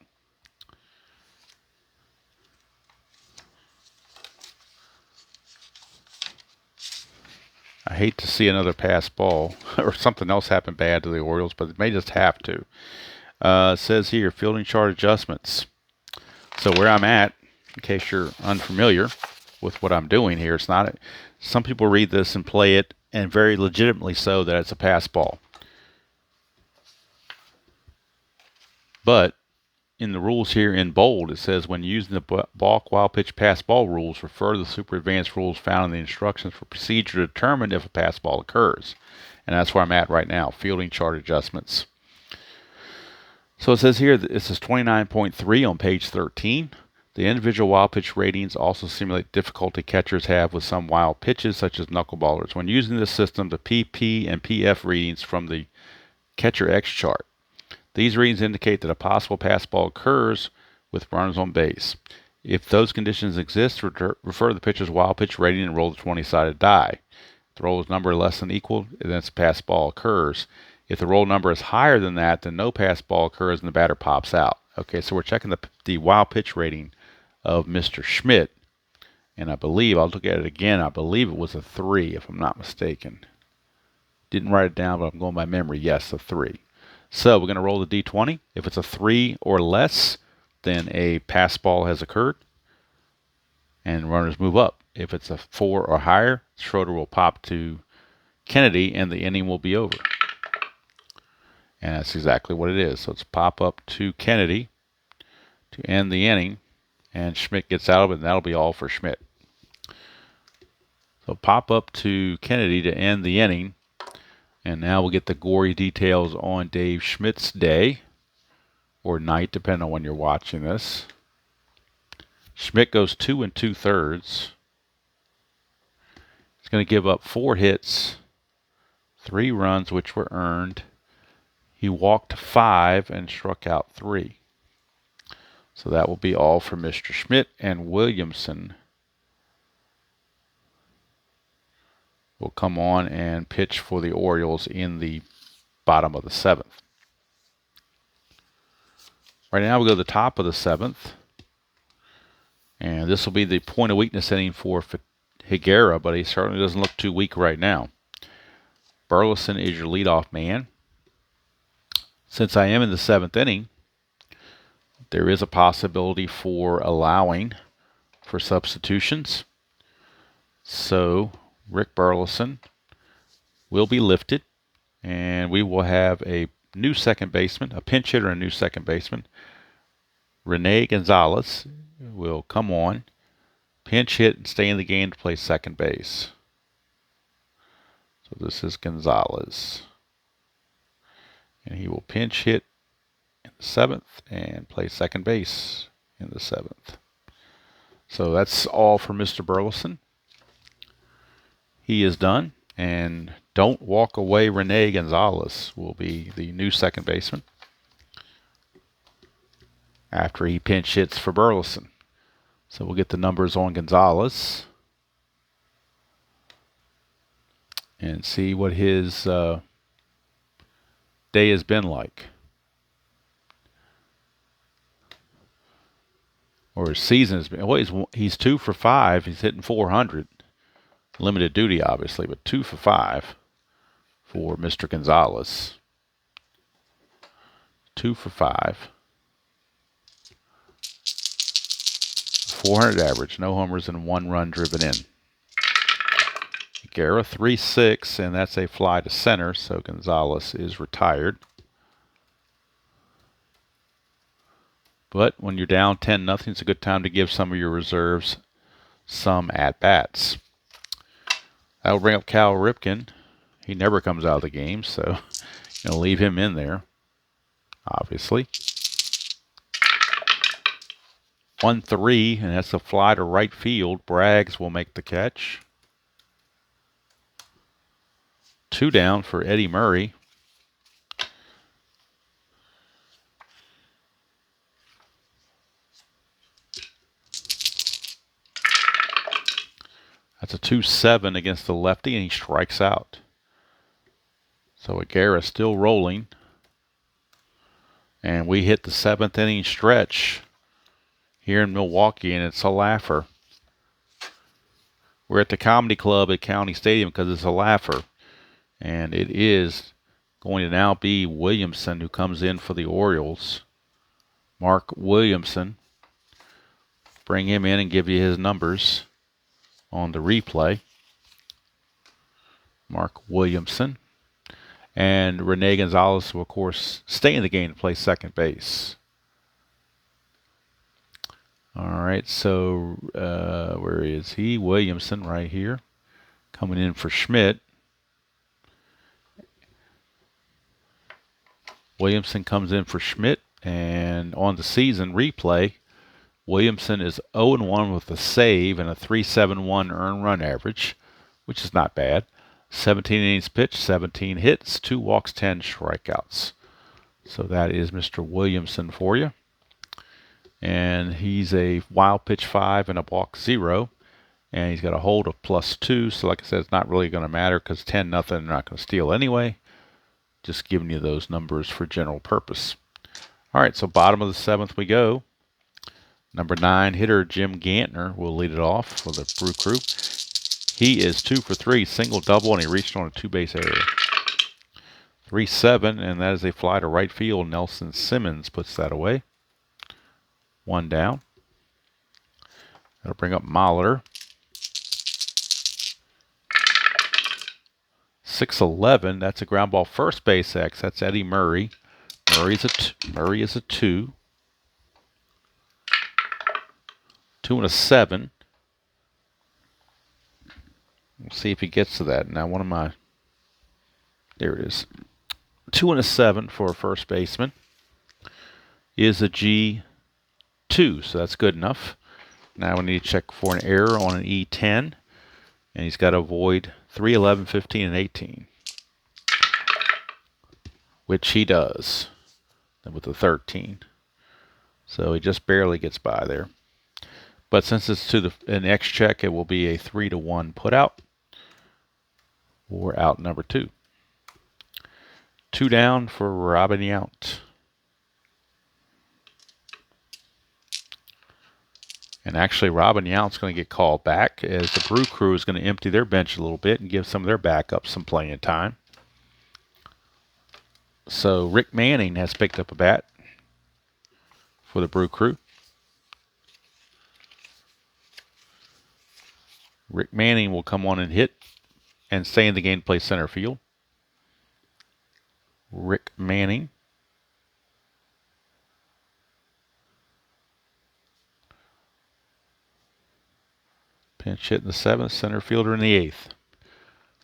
Speaker 1: I hate to see another pass ball or something else happen bad to the Orioles, but it may just have to. It says here, fielding chart adjustments. So where I'm at, in case you're unfamiliar with what I'm doing here, it's not. Some people read this and play it, and very legitimately so, that it's a pass ball. But in the rules here in bold, it says when using the balk, wild pitch, pass ball rules, refer to the super advanced rules found in the instructions for procedure to determine if a pass ball occurs. And that's where I'm at right now, fielding chart adjustments. So it says here, this is 29.3 on page 13. The individual wild pitch ratings also simulate difficulty catchers have with some wild pitches, such as knuckleballers. When using this system, the PP and PF readings from the catcher X chart. These readings indicate that a possible pass ball occurs with runners on base. If those conditions exist, refer to the pitcher's wild pitch rating and roll the 20-sided die. If the roll number is less than equal, then a pass ball occurs. If the roll number is higher than that, then no pass ball occurs and the batter pops out. Okay, so we're checking the wild pitch rating of Mr. Schmidt. And I believe, I'll look at it again, I believe it was a 3, if I'm not mistaken. Didn't write it down, but I'm going by memory. Yes, a 3. So we're going to roll the D20. If it's a 3 or less, then a pass ball has occurred. And runners move up. If it's a 4 or higher, Schroeder will pop to Kennedy and the inning will be over. And that's exactly what it is. So it's pop up to Kennedy to end the inning. And Schmidt gets out of it, and that'll be all for Schmidt. So pop up to Kennedy to end the inning. And now we'll get the gory details on Dave Schmidt's day. Or night, depending on when you're watching this. Schmidt goes 2 2/3. He's going to give up 4 hits. 3 runs, which were earned. He walked 5 and struck out 3. So that will be all for Mr. Schmidt, and Williamson will come on and pitch for the Orioles in the bottom of the 7th. Right now we go to the top of the 7th. And this will be the point of weakness inning for Higuera, but he certainly doesn't look too weak right now. Burleson is your leadoff man. Since I am in the 7th inning, there is a possibility for allowing for substitutions. So Rick Burleson will be lifted, and we will have a new second baseman, a pinch hitter and a new second baseman. Rene Gonzalez will come on, pinch hit, and stay in the game to play second base. So this is Gonzalez. And he will pinch hit in the 7th and play second base in the 7th. So that's all for Mr. Burleson. He is done. And don't walk away, Rene Gonzalez will be the new second baseman after he pinch hits for Burleson. So we'll get the numbers on Gonzalez and see what his day has been like. Or his season has been. Well, he's 2 for 5. He's hitting 400. Limited duty, obviously, but 2 for 5 for Mr. Gonzalez. 2 for 5. 400 average, no homers and 1 run driven in. Higuera 3-6, and that's a fly to center, so Gonzalez is retired. But when you're down 10-0, it's a good time to give some of your reserves some at-bats. That'll bring up Cal Ripken. He never comes out of the game, so leave him in there, obviously. 1-3, and that's a fly to right field. Braggs will make the catch. 2 down for Eddie Murray. That's a 2-7 against the lefty, and he strikes out. So Higuera still rolling. And we hit the 7th inning stretch here in Milwaukee, and it's a laugher. We're at the Comedy Club at County Stadium because it's a laugher. And it is going to now be Williamson who comes in for the Orioles. Mark Williamson. Bring him in and give you his numbers on the replay. Mark Williamson. And Rene Gonzalez will, of course, stay in the game to play second base. All right, so where is he? Williamson right here. Coming in for Schmidt. Williamson comes in for Schmidt. And on the season replay, Williamson is 0-1 with a save and a 3.71 earned run average, which is not bad. 17 innings pitched, 17 hits, 2 walks, 10 strikeouts. So that is Mr. Williamson for you. And he's a wild pitch 5 and a walk 0. And he's got a hold of +2. So like I said, it's not really going to matter because 10-0, they're not going to steal anyway. Just giving you those numbers for general purpose. All right, so bottom of the 7th we go. Number 9 hitter Jim Gantner will lead it off for the Brew Crew. He is 2 for 3, single, double, and he reached on a 2-base error. 3-7, and that is a fly to right field. Nelson Simmons puts that away. 1 down. That'll bring up Molitor. 6-11, that's a ground ball first base X. That's Eddie Murray. Murray is a 2. 2 and a 7. We'll see if he gets to that. Now, there it is. 2 and a 7 for a first baseman is a G2, so that's good enough. Now we need to check for an error on an E10, and he's got to avoid 3, 11, 15, and 18, which he does with the 13. So he just barely gets by there. But since it's to an X check, it will be a 3-1 put out or out number 2. 2 down for Robin Yount. And actually, Robin Yount's going to get called back as the Brew Crew is going to empty their bench a little bit and give some of their backups some playing time. So Rick Manning has picked up a bat for the Brew Crew. Rick Manning will come on and hit and stay in the game to play center field. Rick Manning. Pinch hit in the 7th, center fielder in the 8th.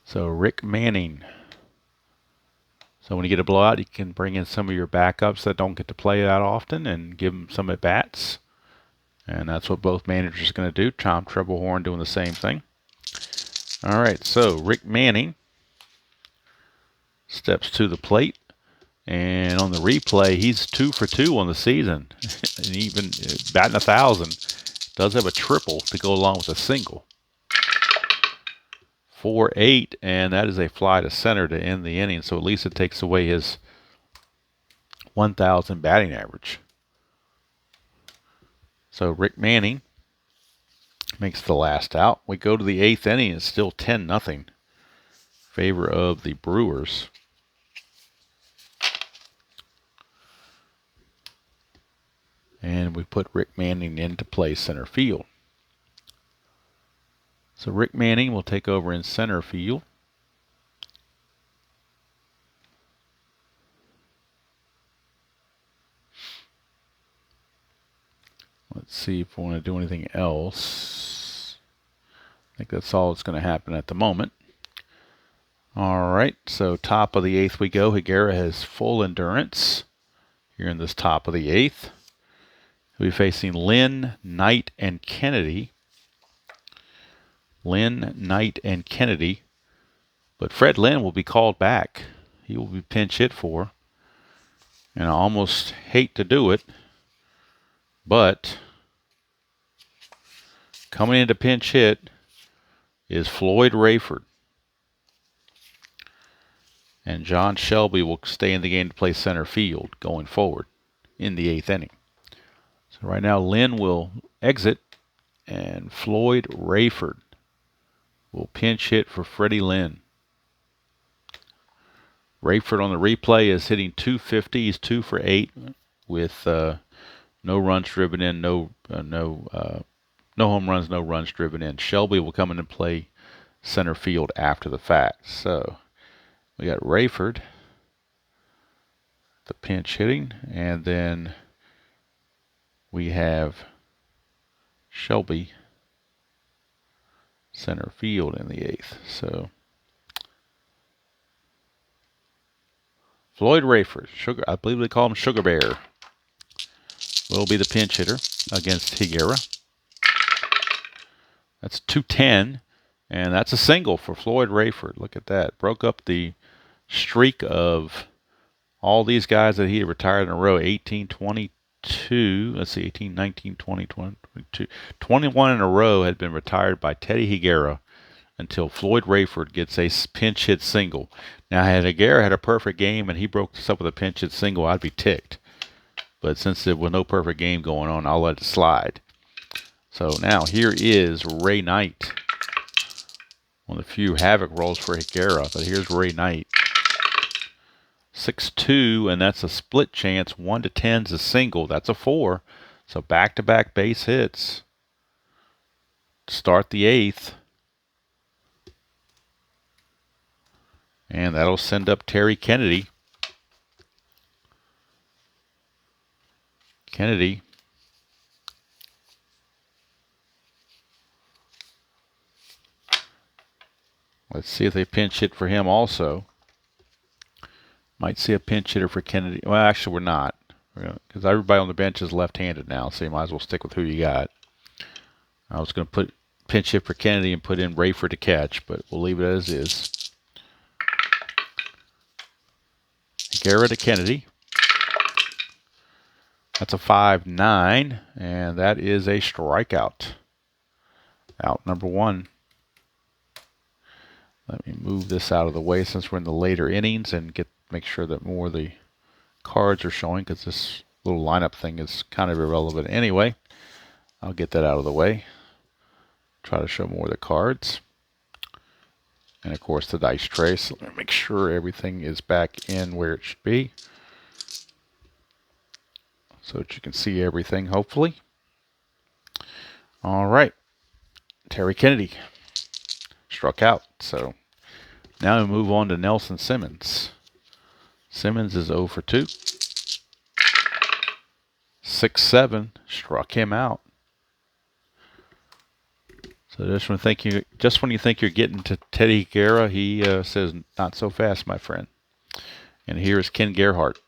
Speaker 1: So Rick Manning. So when you get a blowout, you can bring in some of your backups that don't get to play that often and give them some at-bats. And that's what both managers are going to do. Tom Trebelhorn doing the same thing. All right, so Rick Manning steps to the plate. And on the replay, he's 2 for 2 on the season. And even batting 1,000. Does have a triple to go along with a single. 4-8, and that is a fly to center to end the inning. So at least it takes away his 1,000 batting average. So Rick Manning makes the last out. We go to the 8th inning. It's still 10-0 in favor of the Brewers. And we put Rick Manning in to play center field. So Rick Manning will take over in center field. Let's see if we want to do anything else. I think that's all that's going to happen at the moment. All right, so top of the 8th we go. Higuera has full endurance here in this top of the 8th. He'll be facing Lynn, Knight, and Kennedy. Lynn, Knight, and Kennedy. But Fred Lynn will be called back. He will be pinch hit for. And I almost hate to do it, but coming into pinch hit is Floyd Rayford. And John Shelby will stay in the game to play center field going forward in the 8th inning. So right now Lynn will exit and Floyd Rayford will pinch hit for Freddie Lynn. Rayford on the replay is hitting .250. He's 2 for 8 with no runs driven in, no home runs, no runs driven in. Shelby will come in and play center field after the fact. So we got Rayford, the pinch hitting, and then we have Shelby, center field in the 8th. So Floyd Rayford, I believe they call him Sugar Bear, will be the pinch hitter against Higuera. That's 210, and that's a single for Floyd Rayford. Look at that. Broke up the streak of all these guys that he had retired in a row. 18, 22, let's see, 18, 19, 20, 22. 21 in a row had been retired by Teddy Higuera until Floyd Rayford gets a pinch hit single. Now, had Higuera had a perfect game and he broke this up with a pinch hit single, I'd be ticked. But since there was no perfect game going on, I'll let it slide. So now here is Ray Knight. One of the few havoc rolls for Higuera, but here's Ray Knight. 6-2, and that's a split chance. 1 to 10's a single. That's a 4. So back-to-back base hits. Start the 8th. And that'll send up Terry Kennedy. Kennedy. Let's see if they pinch hit for him also. Might see a pinch hitter for Kennedy. Well, actually, we're not. Because everybody on the bench is left-handed now, so you might as well stick with who you got. I was going to put pinch hit for Kennedy and put in Rayford to catch, but we'll leave it as is. Higuera to Kennedy. That's a 5-9, and that is a strikeout. Out number 1. Let me move this out of the way since we're in the later innings and make sure that more of the cards are showing, because this little lineup thing is kind of irrelevant anyway. I'll get that out of the way. Try to show more of the cards. And of course the dice tray. So let me make sure everything is back in where it should be, so that you can see everything, hopefully. All right. Terry Kennedy struck out. So now we move on to Nelson Simmons. Simmons is 0 for 2. 6-7 struck him out. So just when you think you're getting to Teddy Higuera, he says, "Not so fast, my friend." And here is Ken Gerhardt.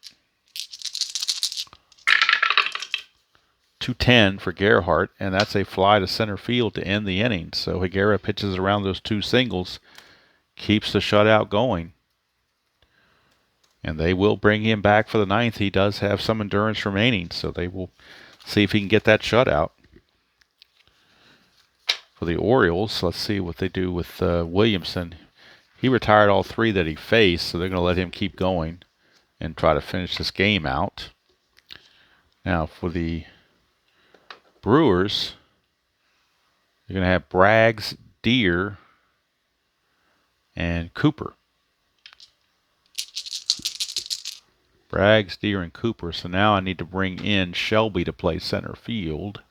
Speaker 1: 210 for Gerhardt, and that's a fly to center field to end the inning. So Higuera pitches around those 2 singles, keeps the shutout going. And they will bring him back for the 9th. He does have some endurance remaining, so they will see if he can get that shutout. For the Orioles, let's see what they do with Williamson. He retired all 3 that he faced, so they're going to let him keep going and try to finish this game out. Now for the Brewers, you're going to have Braggs, Deer, and Cooper. Braggs, Deer, and Cooper. So now I need to bring in Shelby to play center field.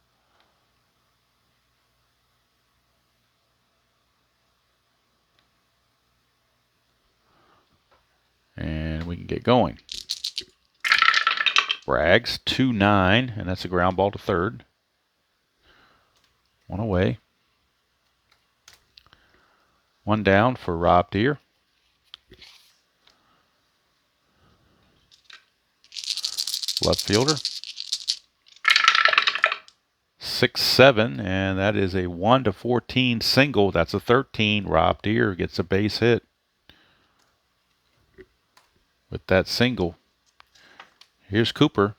Speaker 1: And we can get going. Braggs, 2-9, and that's a ground ball to third. 1 away. 1 down for Rob Deer. Left fielder. 6-7, and that is a 1-14 single. That's a 13. Rob Deer gets a base hit with that single. Here's Cooper.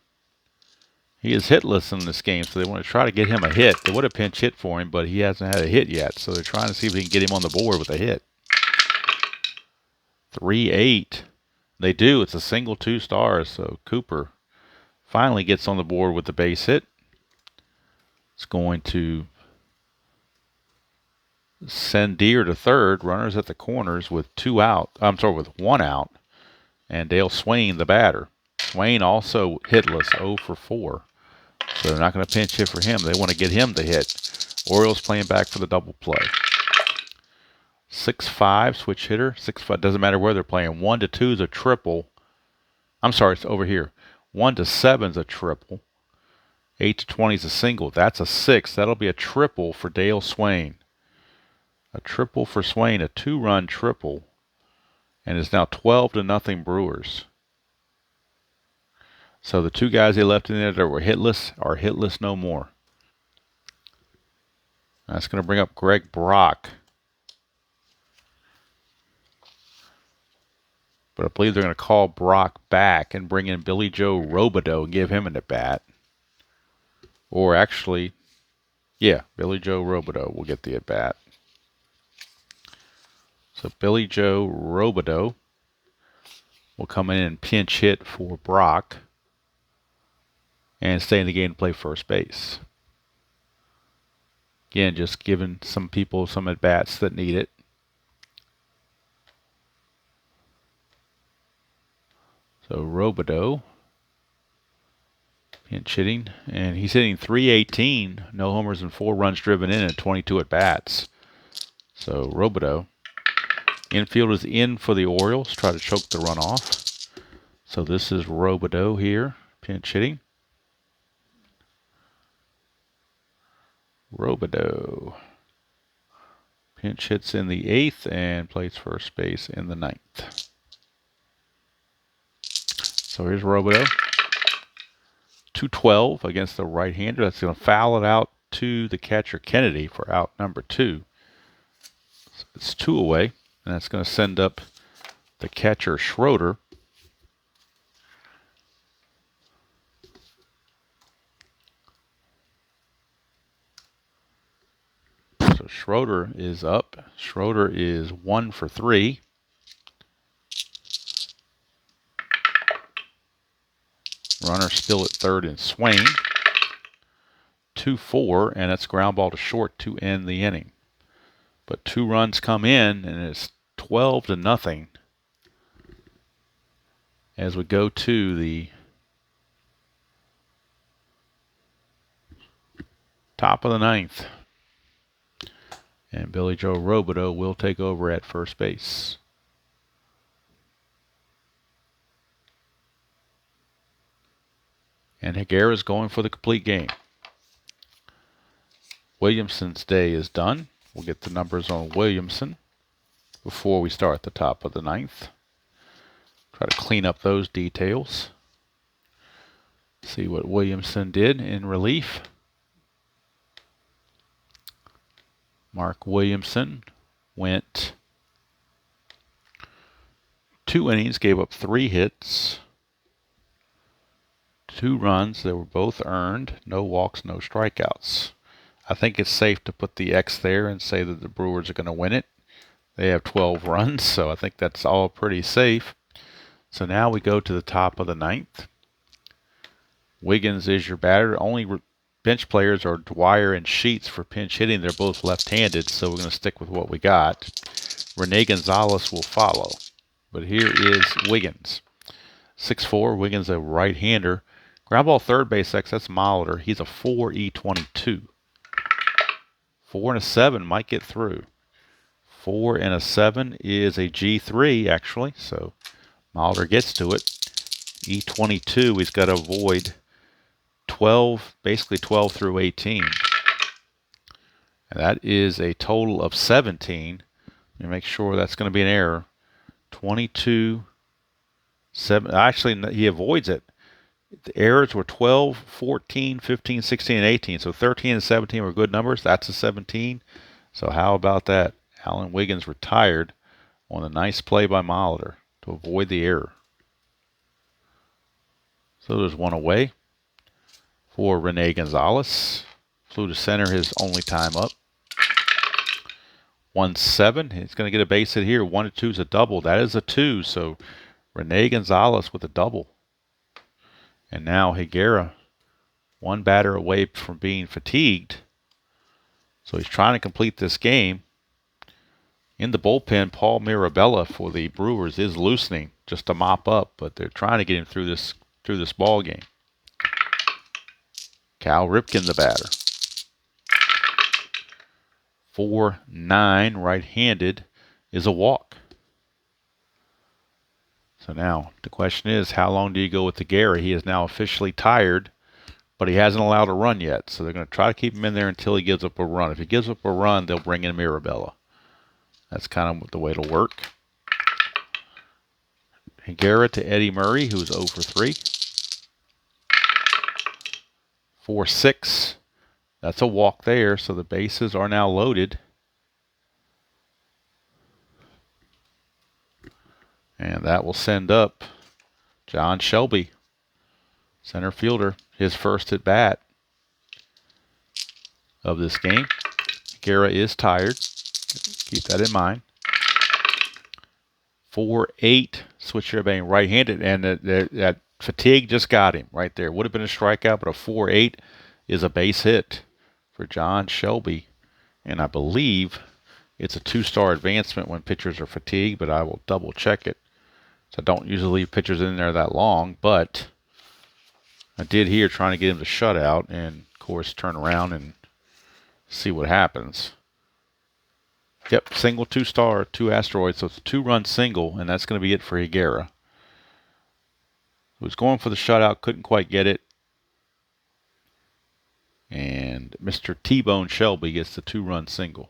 Speaker 1: He is hitless in this game, so they want to try to get him a hit. They would have pinch hit for him, but he hasn't had a hit yet, so they're trying to see if they can get him on the board with a hit. 3-8. They do. It's a single 2 stars, so Cooper finally gets on the board with the base hit. It's going to send Deer to third. Runners at the corners with 2 out. I'm sorry, with 1 out. And Dale Swain, the batter. Swain also hitless, 0 for 4. So they're not going to pinch hit for him. They want to get him to hit. Orioles playing back for the double play. 6-5 switch hitter. 6-5 doesn't matter where they're playing. 1-2 is a triple. I'm sorry, it's over here. 1-7 is a triple. 8-20 is a single. That's a 6. That'll be a triple for Dale Swain. A triple for Swain, a 2-run triple. And it's now 12-0 Brewers. So the 2 guys they left in there that were hitless are hitless no more. That's going to bring up Greg Brock. But I believe they're going to call Brock back and bring in Billy Joe Robideau and give him an at-bat. Or actually, yeah, Billy Joe Robideau will get the at-bat. So Billy Joe Robideau will come in and pinch hit for Brock and stay in the game to play first base. Again, just giving some people some at-bats that need it. So Robideau pinch hitting, and he's hitting .318, no homers and 4 runs driven in, and 22 at-bats. So Robideau. Infield is in for the Orioles, try to choke the run off. So this is Robideau here, pinch hitting. Robideau pinch hits in the 8th and plays first base in the 9th. So here's Robideau. 212 against the right-hander. That's going to foul it out to the catcher Kennedy for out number 2. So it's 2 away, and that's going to send up the catcher Schroeder. So Schroeder is up. Schroeder is 1 for 3. Runner still at third and Swain. 2-4, and that's ground ball to short to end the inning. But 2 runs come in, and it's 12-0 as we go to the top of the 9th. And Billy Joe Robideau will take over at first base. And Higuera is going for the complete game. Williamson's day is done. We'll get the numbers on Williamson before we start the top of the 9th. Try to clean up those details. See what Williamson did in relief. Mark Williamson went 2 innings, gave up 3 hits, 2 runs. They were both earned. No walks, no strikeouts. I think it's safe to put the X there and say that the Brewers are going to win it. They have 12 runs, so I think that's all pretty safe. So now we go to the top of the 9th. Wiggins is your batter. Only bench players are Dwyer and Sheets for pinch hitting. They're both left-handed, so we're going to stick with what we got. Rene Gonzalez will follow. But here is Wiggins. 6'4", Wiggins a right-hander. Ground ball third base X, that's Molitor. He's a 4.E22. 4 and a 7 might get through. 4 and a 7 is a G3, actually, so Molitor gets to it. E22, he's got to avoid 12, basically 12 through 18. And that is a total of 17. Let me make sure that's going to be an error. 22, 7. Actually, he avoids it. The errors were 12, 14, 15, 16, and 18. So 13 and 17 were good numbers. That's a 17. So how about that? Alan Wiggins retired on a nice play by Molitor to avoid the error. So there's one away for Rene Gonzalez. Flew to center his only time up. 1-7. He's going to get a base hit here. 1-2 is a double. That is a 2. So Rene Gonzalez with a double. And now Higuera, 1 batter away from being fatigued. So he's trying to complete this game. In the bullpen, Paul Mirabella for the Brewers is loosening just to mop up, but they're trying to get him through this ball game. Cal Ripken, the batter. 4-9, right-handed, is a walk. So now the question is, how long do you go with Higuera? He is now officially tired, but he hasn't allowed a run yet. So they're going to try to keep him in there until he gives up a run. If he gives up a run, they'll bring in Mirabella. That's kind of the way it'll work. Higuera to Eddie Murray, who's 0 for 3. 4-6. That's a walk there, so the bases are now loaded. And that will send up John Shelby, center fielder, his first at bat of this game. Higuera is tired. Keep that in mind. 4-8, switcher being right-handed, and that fatigue just got him right there. Would have been a strikeout, but a 4-8 is a base hit for John Shelby. And I believe it's a 2-star advancement when pitchers are fatigued, but I will double check it. So I don't usually leave pitchers in there that long, but I did here trying to get him to shut out and, of course, turn around and see what happens. Yep, single 2-star, 2 asteroids, so it's a 2-run single, and that's going to be it for Higuera. He was going for the shutout, couldn't quite get it. And Mr. T-Bone Shelby gets the 2-run single.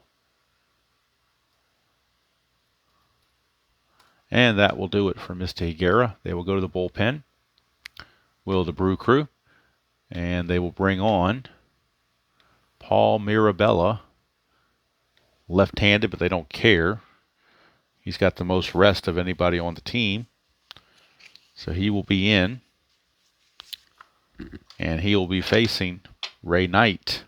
Speaker 1: And that will do it for Mr. Higuera. They will go to the bullpen. Will the Brew Crew. And they will bring on Paul Mirabella. Left-handed, but they don't care. He's got the most rest of anybody on the team. So he will be in. And he will be facing Ray Knight.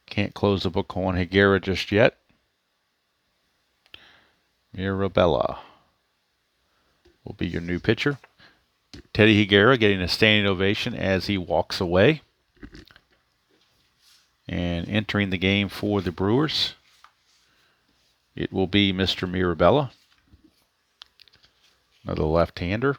Speaker 1: Can't close the book on Higuera just yet. Mirabella will be your new pitcher. Teddy Higuera getting a standing ovation as he walks away. And entering the game for the Brewers, it will be Mr. Mirabella, another left-hander.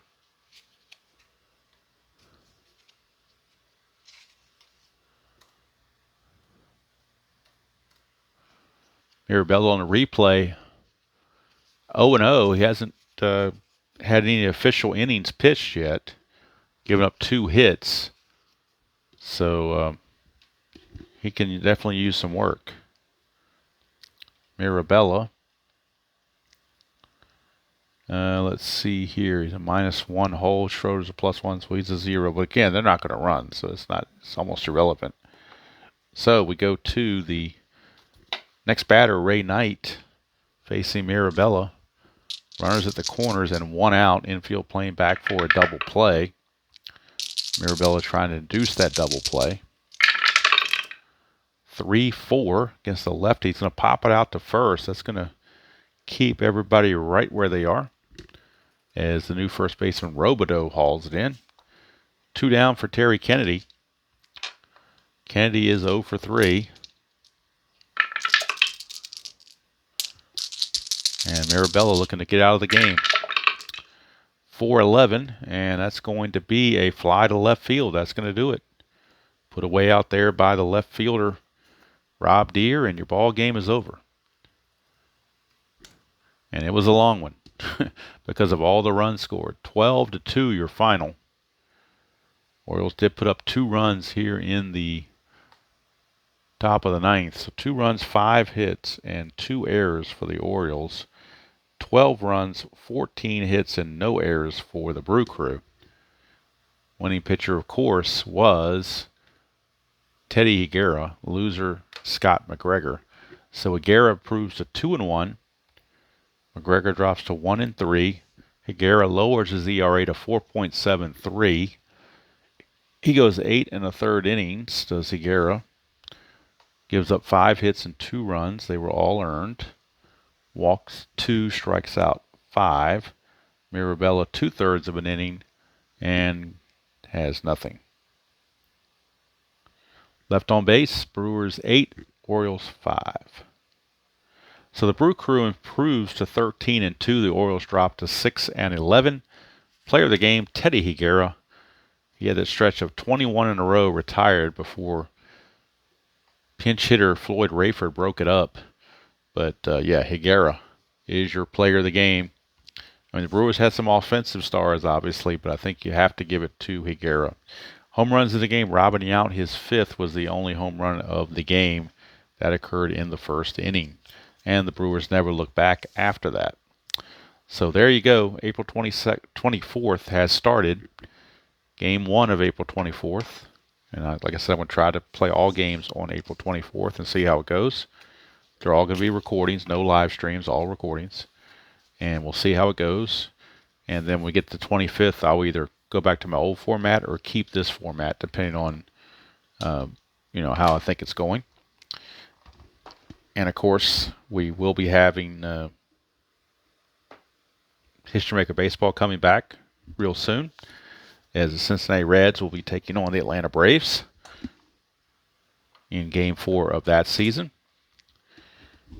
Speaker 1: Mirabella on the replay, 0-0. He hasn't had any official innings pitched yet, giving up 2 hits. So he can definitely use some work. Mirabella. Let's see here. He's a -1 hole. Schroeder's a +1, so he's a 0. But again, they're not going to run, so it's almost irrelevant. So we go to the next batter, Ray Knight, facing Mirabella. Runners at the corners and 1 out. Infield playing back for a double play. Mirabella trying to induce that double play. 3-4 against the lefty. He's going to pop it out to first. That's going to keep everybody right where they are as the new first baseman Robideau hauls it in. 2 down for Terry Kennedy. Kennedy is 0 for 3. And Mirabella looking to get out of the game. 4-11, and that's going to be a fly to left field. That's going to do it. Put away out there by the left fielder, Rob Deere, and your ball game is over. And it was a long one because of all the runs scored. 12-2 your final. Orioles did put up 2 runs here in the top of the 9th. So 2 runs, 5 hits, and 2 errors for the Orioles. 12 runs, 14 hits, and no errors for the Brew Crew. Winning pitcher, of course, was Teddy Higuera. Loser, Scott McGregor. So Higuera improves to 2-1. McGregor drops to 1-3. Higuera lowers his ERA to 4.73. He goes 8 1/3 innings, does Higuera. Gives up 5 hits and 2 runs. They were all earned. Walks 2, strikes out 5. Mirabella 2/3 of an inning and has nothing. Left on base, Brewers 8, Orioles 5. So the Brew Crew improves to 13-2. The Orioles drop to 6-11. Player of the game, Teddy Higuera. He had that stretch of 21 in a row, retired before pinch hitter Floyd Rayford broke it up. But, yeah, Higuera is your player of the game. I mean, the Brewers had some offensive stars, obviously, but I think you have to give it to Higuera. Home runs in the game, Robin Yount, his 5th, was the only home run of the game. That occurred in the first inning. And the Brewers never looked back after that. So there you go. April 24th has started. Game 1 of April 24th. And like I said, I'm going to try to play all games on April 24th and see how it goes. They're all going to be recordings, no live streams, all recordings. And we'll see how it goes. And then when we get to the 25th, I'll either go back to my old format or keep this format, depending on, how I think it's going. And, of course, we will be having History Maker Baseball coming back real soon, as the Cincinnati Reds will be taking on the Atlanta Braves in Game 4 of that season.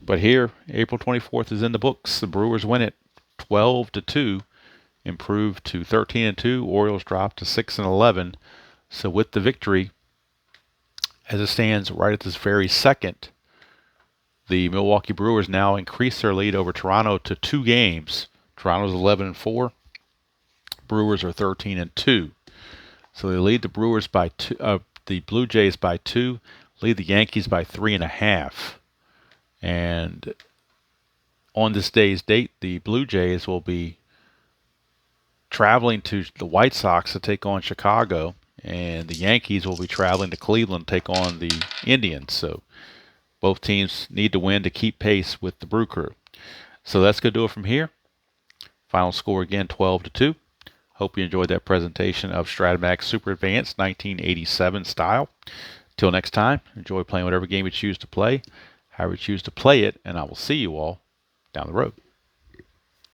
Speaker 1: But here, April 24th is in the books. The Brewers win it 12-2, improved to 13-2. Orioles drop to 6-11. So with the victory, as it stands right at this very second, the Milwaukee Brewers now increase their lead over Toronto to 2 games. Toronto's 11-4. Brewers are 13-2. So they lead the Brewers by 2. The Blue Jays by 2. Lead the Yankees by 3.5. And on this day's date, the Blue Jays will be traveling to the White Sox to take on Chicago, and the Yankees will be traveling to Cleveland to take on the Indians. So both teams need to win to keep pace with the Brew Crew. So that's going to do it from here. Final score again, 12-2. Hope you enjoyed that presentation of Strat-O-Matic Super Advanced 1987 style. Till next time, enjoy playing whatever game you choose to play, however you choose to play it, and I will see you all down the road.